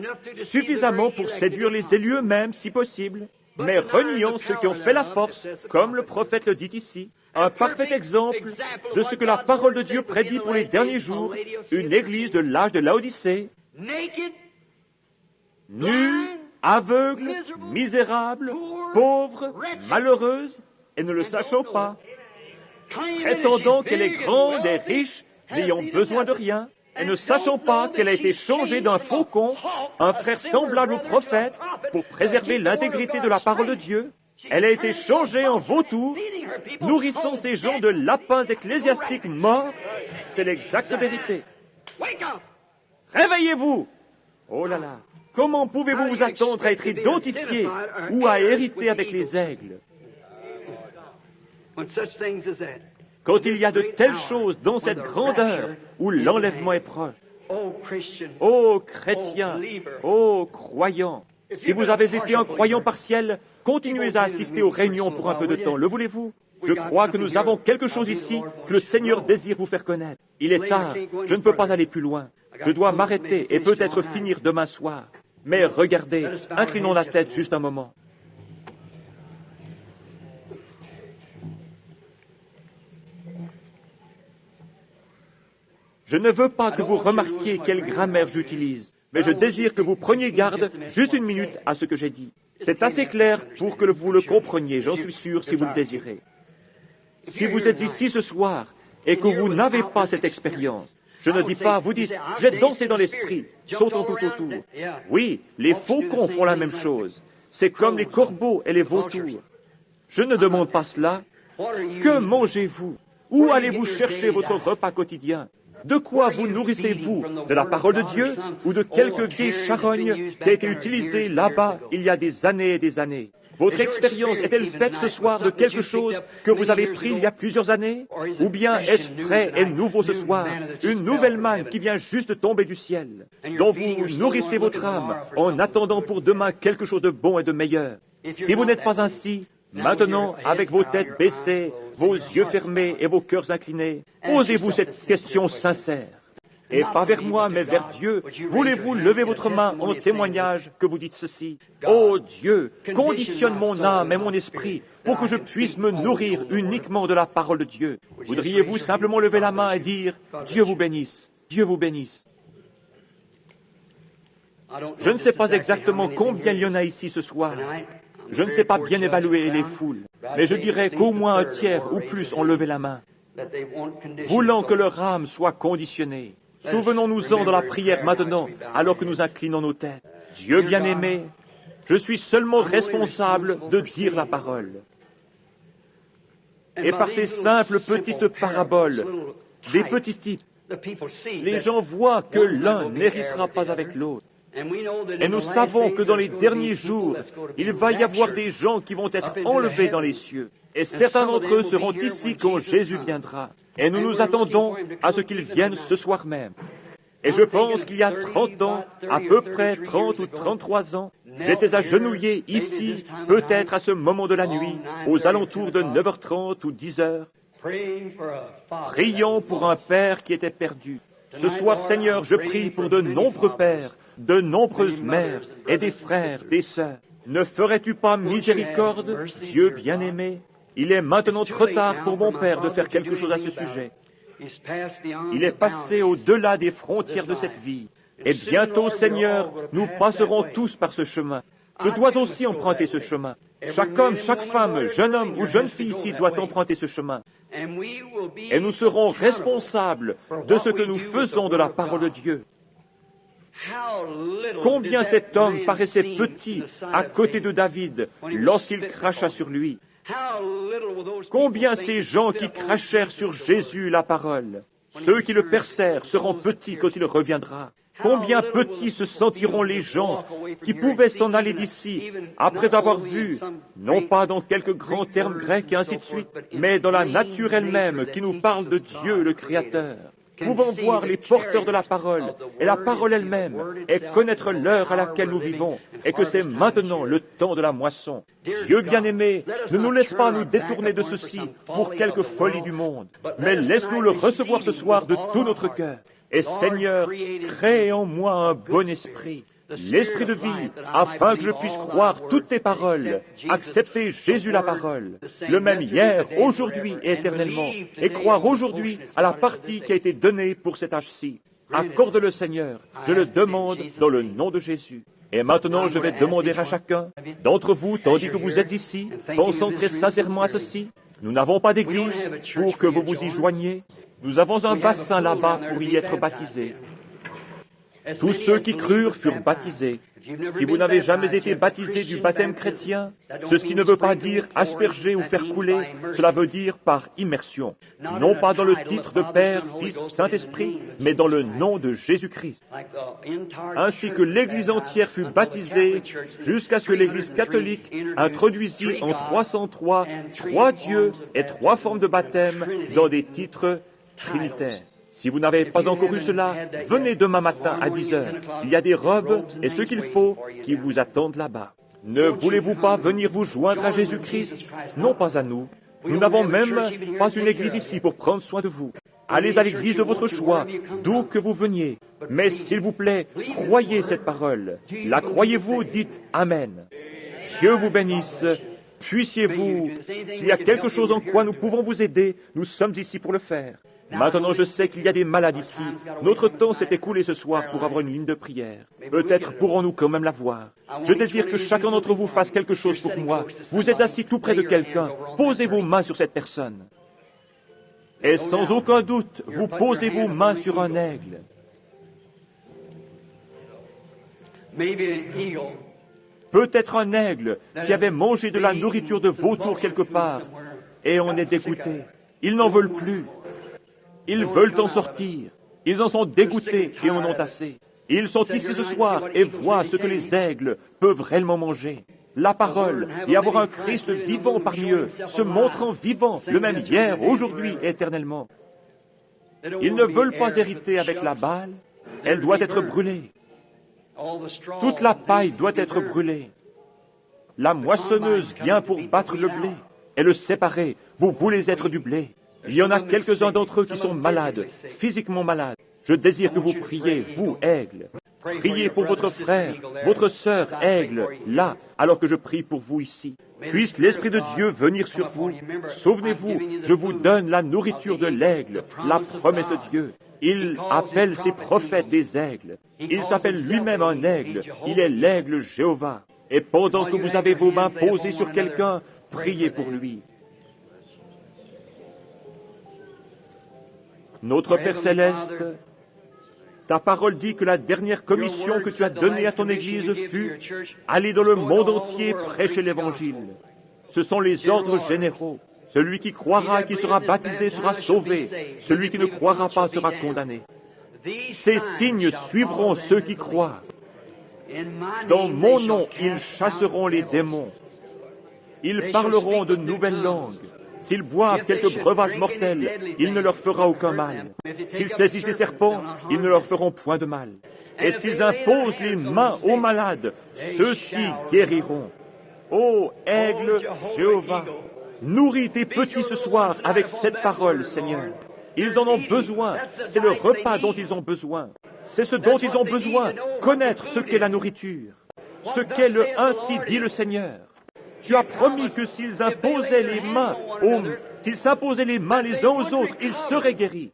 B: suffisamment pour séduire les élus eux-mêmes, si possible, mais reniant ceux qui ont fait la force, comme le prophète le dit ici, un parfait exemple de ce que la parole de Dieu prédit pour les derniers jours, une église de l'âge de Laodicée, nue, aveugle, misérable, pauvre, malheureuse, et ne le sachant pas, prétendant qu'elle est grande et riche, n'ayant besoin de rien, et ne sachant pas qu'elle a été changée d'un faucon, un frère semblable au prophète, pour préserver l'intégrité de la parole de Dieu. Elle a été changée en vautour, nourrissant ces gens de lapins ecclésiastiques morts. C'est l'exacte vérité. Réveillez-vous! Oh là là! Comment pouvez-vous vous attendre à être identifié ou à hériter avec les aigles? Quand il y a de telles choses dans cette grandeur où l'enlèvement est proche. Ô chrétiens, ô croyants, si vous avez été un croyant partiel, continuez à assister aux réunions pour un peu de temps. Le voulez-vous? Je crois que nous avons quelque chose ici que le Seigneur désire vous faire connaître. Il est tard, je ne peux pas aller plus loin. Je dois m'arrêter et peut-être finir demain soir. Mais regardez, inclinons la tête juste un moment. Je ne veux pas que vous remarquiez quelle grammaire j'utilise, mais je désire que vous preniez garde juste une minute à ce que j'ai dit. C'est assez clair pour que vous le compreniez, j'en suis sûr, si vous le désirez. Si vous êtes ici ce soir et que vous n'avez pas cette expérience. Je ne dis pas, vous dites, j'ai dansé dans l'esprit, sautant tout autour. Oui, les faucons font la même chose. C'est comme les corbeaux et les vautours. Je ne demande pas cela. Que mangez-vous? Où allez-vous chercher votre repas quotidien? De quoi vous nourrissez-vous? De la parole de Dieu ou de quelque vieille charogne qui a été utilisée là-bas il y a des années et des années? Votre expérience est-elle faite ce soir de quelque chose que vous avez pris il y a plusieurs années? Ou bien est-ce frais et nouveau ce soir, une nouvelle manne qui vient juste de tomber du ciel, dont vous nourrissez votre âme en attendant pour demain quelque chose de bon et de meilleur? Si vous n'êtes pas ainsi, maintenant, avec vos têtes baissées, vos yeux fermés et vos cœurs inclinés, posez-vous cette question sincère. Et pas vers moi, mais vers Dieu. Voulez-vous lever votre main en témoignage que vous dites ceci? Ô Dieu, conditionne mon âme et mon esprit pour que je puisse me nourrir uniquement de la parole de Dieu. Voudriez-vous simplement lever la main et dire, Dieu vous bénisse, Dieu vous bénisse. Je ne sais pas exactement combien il y en a ici ce soir. Je ne sais pas bien évaluer les foules, mais je dirais qu'au moins un tiers ou plus ont levé la main, voulant que leur âme soit conditionnée. Souvenons-nous-en dans la prière maintenant, alors que nous inclinons nos têtes. Dieu bien-aimé, je suis seulement responsable de dire la parole. Et par ces simples petites paraboles, des petits types, les gens voient que l'un n'héritera pas avec l'autre. Et nous savons que dans les derniers jours, il va y avoir des gens qui vont être enlevés dans les cieux. Et certains d'entre eux seront ici quand Jésus viendra. Et nous nous attendons à ce qu'il vienne ce soir même. Et je pense qu'il y a 30 ans, à peu près 30 ou 33 ans, j'étais agenouillé ici, peut-être à ce moment de la nuit, aux alentours de 9h30 ou 10h, priant pour un père qui était perdu. Ce soir, Seigneur, je prie pour de nombreux pères, de nombreuses mères et des frères, des sœurs. Ne ferais-tu pas miséricorde, Dieu bien-aimé? Il est maintenant trop tard pour mon père de faire quelque chose à ce sujet. Il est passé au-delà des frontières de cette vie. Et bientôt, Seigneur, nous passerons tous par ce chemin. Je dois aussi emprunter ce chemin. Chaque homme, chaque femme, jeune homme ou jeune fille ici doit emprunter ce chemin. Et nous serons responsables de ce que nous faisons de la parole de Dieu. Combien cet homme paraissait petit à côté de David lorsqu'il cracha sur lui. Combien ces gens qui crachèrent sur Jésus la parole, ceux qui le percèrent seront petits quand il reviendra. Combien petits se sentiront les gens qui pouvaient s'en aller d'ici après avoir vu, non pas dans quelques grands termes grecs et ainsi de suite, mais dans la nature elle-même qui nous parle de Dieu le Créateur, pouvant voir les porteurs de la parole et la parole elle-même et connaître l'heure à laquelle nous vivons et que c'est maintenant le temps de la moisson. Dieu bien-aimé, ne nous laisse pas nous détourner de ceci pour quelque folie du monde, mais laisse-nous le recevoir ce soir de tout notre cœur. Et Seigneur, crée en moi un bon esprit, l'esprit de vie, afin que je puisse croire toutes tes paroles, accepter Jésus la parole, le même hier, aujourd'hui et éternellement, et croire aujourd'hui à la partie qui a été donnée pour cet âge-ci. Accorde-le, Seigneur, je le demande dans le nom de Jésus. Et maintenant, je vais demander à chacun d'entre vous, tandis que vous êtes ici, pensant très sincèrement à ceci, nous n'avons pas d'église pour que vous vous y joigniez. Nous avons un bassin là-bas pour y être baptisés. Tous ceux qui crurent furent baptisés. Si vous n'avez jamais été baptisé du baptême chrétien, ceci ne veut pas dire asperger ou faire couler, cela veut dire par immersion. Non pas dans le titre de Père, Fils, Saint-Esprit, mais dans le nom de Jésus-Christ. Ainsi que l'Église entière fut baptisée jusqu'à ce que l'Église catholique introduisit en 303 trois dieux et trois formes de baptême dans des titres trinitaires. Si vous n'avez pas encore eu cela, venez demain matin à 10 heures. Il y a des robes et ce qu'il faut qui vous attendent là-bas. Ne voulez-vous pas venir vous joindre à Jésus-Christ? Non pas à nous. Nous n'avons même pas une église ici pour prendre soin de vous. Allez à l'église de votre choix, d'où que vous veniez. Mais s'il vous plaît, croyez cette parole. La croyez-vous? Dites Amen. Dieu vous bénisse. Puissiez-vous, s'il y a quelque chose en quoi nous pouvons vous aider, nous sommes ici pour le faire. Maintenant, je sais qu'il y a des malades ici. Notre temps s'est écoulé ce soir pour avoir une ligne de prière. Peut-être pourrons-nous quand même la voir. Je désire que chacun d'entre vous fasse quelque chose pour moi. Vous êtes assis tout près de quelqu'un. Posez vos mains sur cette personne. Et sans aucun doute, vous posez vos mains sur un aigle. Peut-être un aigle qui avait mangé de la nourriture de vautour quelque part, et on est dégoûté. Ils n'en veulent plus. Ils veulent en sortir. Ils en sont dégoûtés et en ont assez. Ils sont ici ce soir et voient ce que les aigles peuvent réellement manger. La parole, et avoir un Christ vivant parmi eux, se montrant vivant, le même hier, aujourd'hui, éternellement. Ils ne veulent pas hériter avec la balle. Elle doit être brûlée. Toute la paille doit être brûlée. La moissonneuse vient pour battre le blé et le séparer. Vous voulez être du blé. Il y en a quelques-uns d'entre eux qui sont malades, physiquement malades. Je désire que vous priez, vous, aigle. Priez pour votre frère, votre sœur, aigle, là, alors que je prie pour vous ici. Puisse l'Esprit de Dieu venir sur vous. Souvenez-vous, je vous donne la nourriture de l'aigle, la promesse de Dieu. Il appelle ses prophètes des aigles. Il s'appelle lui-même un aigle. Il est l'aigle Jéhovah. Et pendant que vous avez vos mains posées sur quelqu'un, priez pour lui. Notre Père céleste, ta parole dit que la dernière commission que tu as donnée à ton Église fut « Allez dans le monde entier prêcher l'Évangile ». Ce sont les ordres généraux. Celui qui croira, qui sera baptisé, sera sauvé. Celui qui ne croira pas sera condamné. Ces signes suivront ceux qui croient. Dans mon nom, ils chasseront les démons. Ils parleront de nouvelles langues. S'ils boivent quelques breuvages mortels, il ne leur fera aucun mal. S'ils saisissent les serpents, ils ne leur feront point de mal. Et s'ils imposent les mains aux malades, ceux-ci guériront. Ô aigle Jéhovah, nourris tes petits ce soir avec cette parole, Seigneur. Ils en ont besoin. C'est le repas dont ils ont besoin. C'est ce dont ils ont besoin, connaître ce qu'est la nourriture, ce qu'est le « ainsi dit le Seigneur ». Tu as promis que s'ils imposaient les mains les uns aux autres, ils seraient guéris.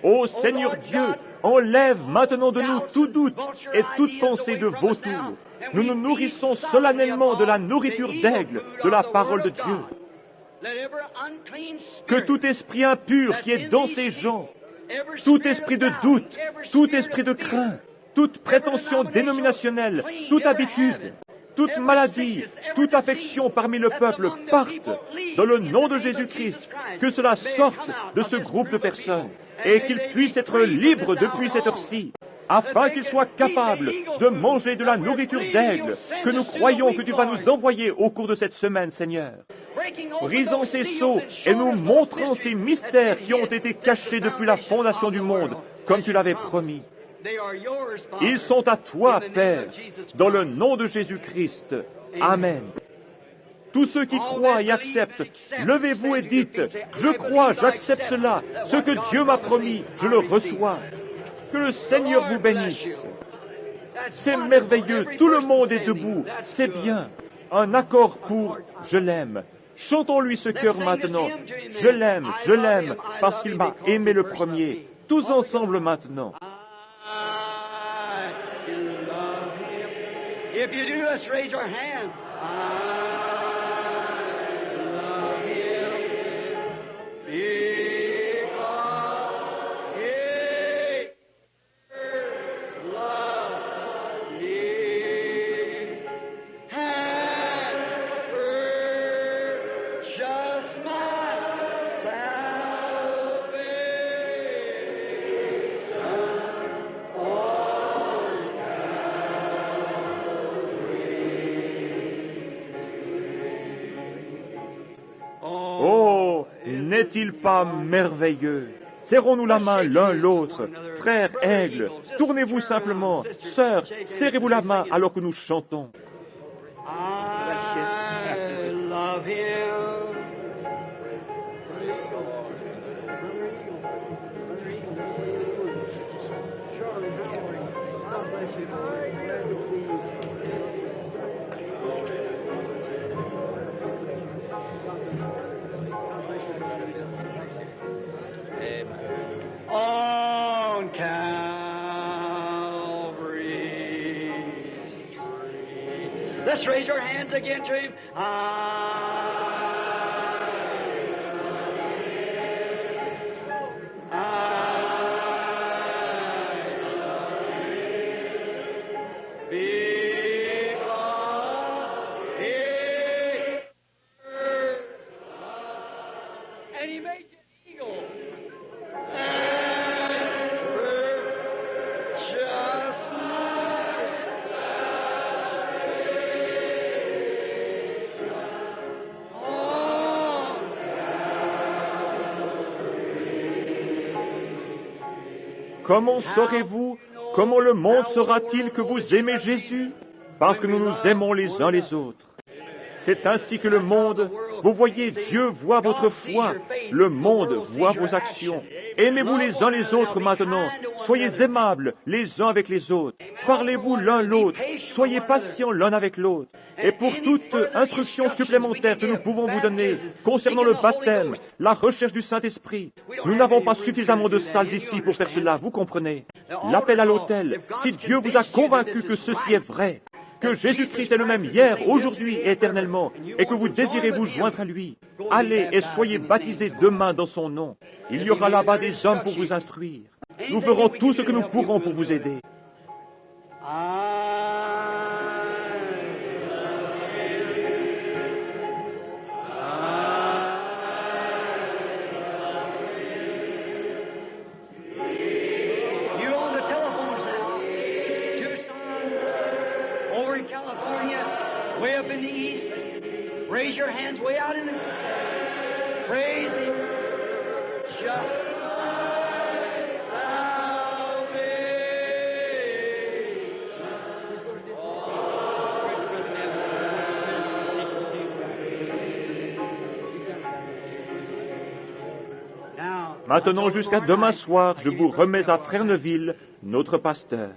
B: Ô Seigneur Dieu, enlève maintenant de nous tout doute et toute pensée de vautour. Nous nous nourrissons solennellement de la nourriture d'aigle, de la parole de Dieu. Que tout esprit impur qui est dans ces gens, tout esprit de doute, tout esprit de crainte, toute prétention dénominationnelle, toute habitude, toute maladie, toute affection parmi le peuple parte dans le nom de Jésus-Christ, que cela sorte de ce groupe de personnes et qu'ils puissent être libres depuis cette heure-ci, afin qu'ils soient capables de manger de la nourriture d'aigle que nous croyons que tu vas nous envoyer au cours de cette semaine, Seigneur. Brisant ces sceaux et nous montrant ces mystères qui ont été cachés depuis la fondation du monde, comme tu l'avais promis. Ils sont à toi, Père, dans le nom de Jésus-Christ. Amen. Tous ceux qui croient et acceptent, levez-vous et dites, je crois, j'accepte cela, ce que Dieu m'a promis, je le reçois. Que le Seigneur vous bénisse. C'est merveilleux, tout le monde est debout, c'est bien. Un accord pour « Je l'aime ». Chantons-lui ce cœur maintenant. Je l'aime, parce qu'il m'a aimé le premier. Tous ensemble maintenant.
A: If you do, let's raise our hands.
B: N'est-il pas merveilleux? Serrons-nous la main l'un l'autre. Frère aigle, tournez-vous simplement. Sœur, serrez-vous la main alors que nous chantons.
A: I love him. On Calvary's tree. Let's raise your hands again to him.
B: Comment saurez-vous, comment le monde saura-t-il que vous aimez Jésus? Parce que nous nous aimons les uns les autres. C'est ainsi que le monde, vous voyez, Dieu voit votre foi, le monde voit vos actions. Aimez-vous les uns les autres maintenant, soyez aimables les uns avec les autres, parlez-vous l'un l'autre, soyez patients l'un avec l'autre. Et pour toute instruction supplémentaire que nous pouvons vous donner concernant le baptême, la recherche du Saint-Esprit, nous n'avons pas suffisamment de salles ici pour faire cela, vous comprenez? L'appel à l'autel, si Dieu vous a convaincu que ceci est vrai, que Jésus-Christ est le même hier, aujourd'hui et éternellement, et que vous désirez vous joindre à lui, allez et soyez baptisés demain dans son nom. Il y aura là-bas des hommes pour vous instruire. Nous ferons tout ce que nous pourrons pour vous aider.
A: Way up in the east. Raise your hands way out in the... Praise Him.
B: Maintenant, jusqu'à demain soir, je vous remets à Frère Neville, notre pasteur.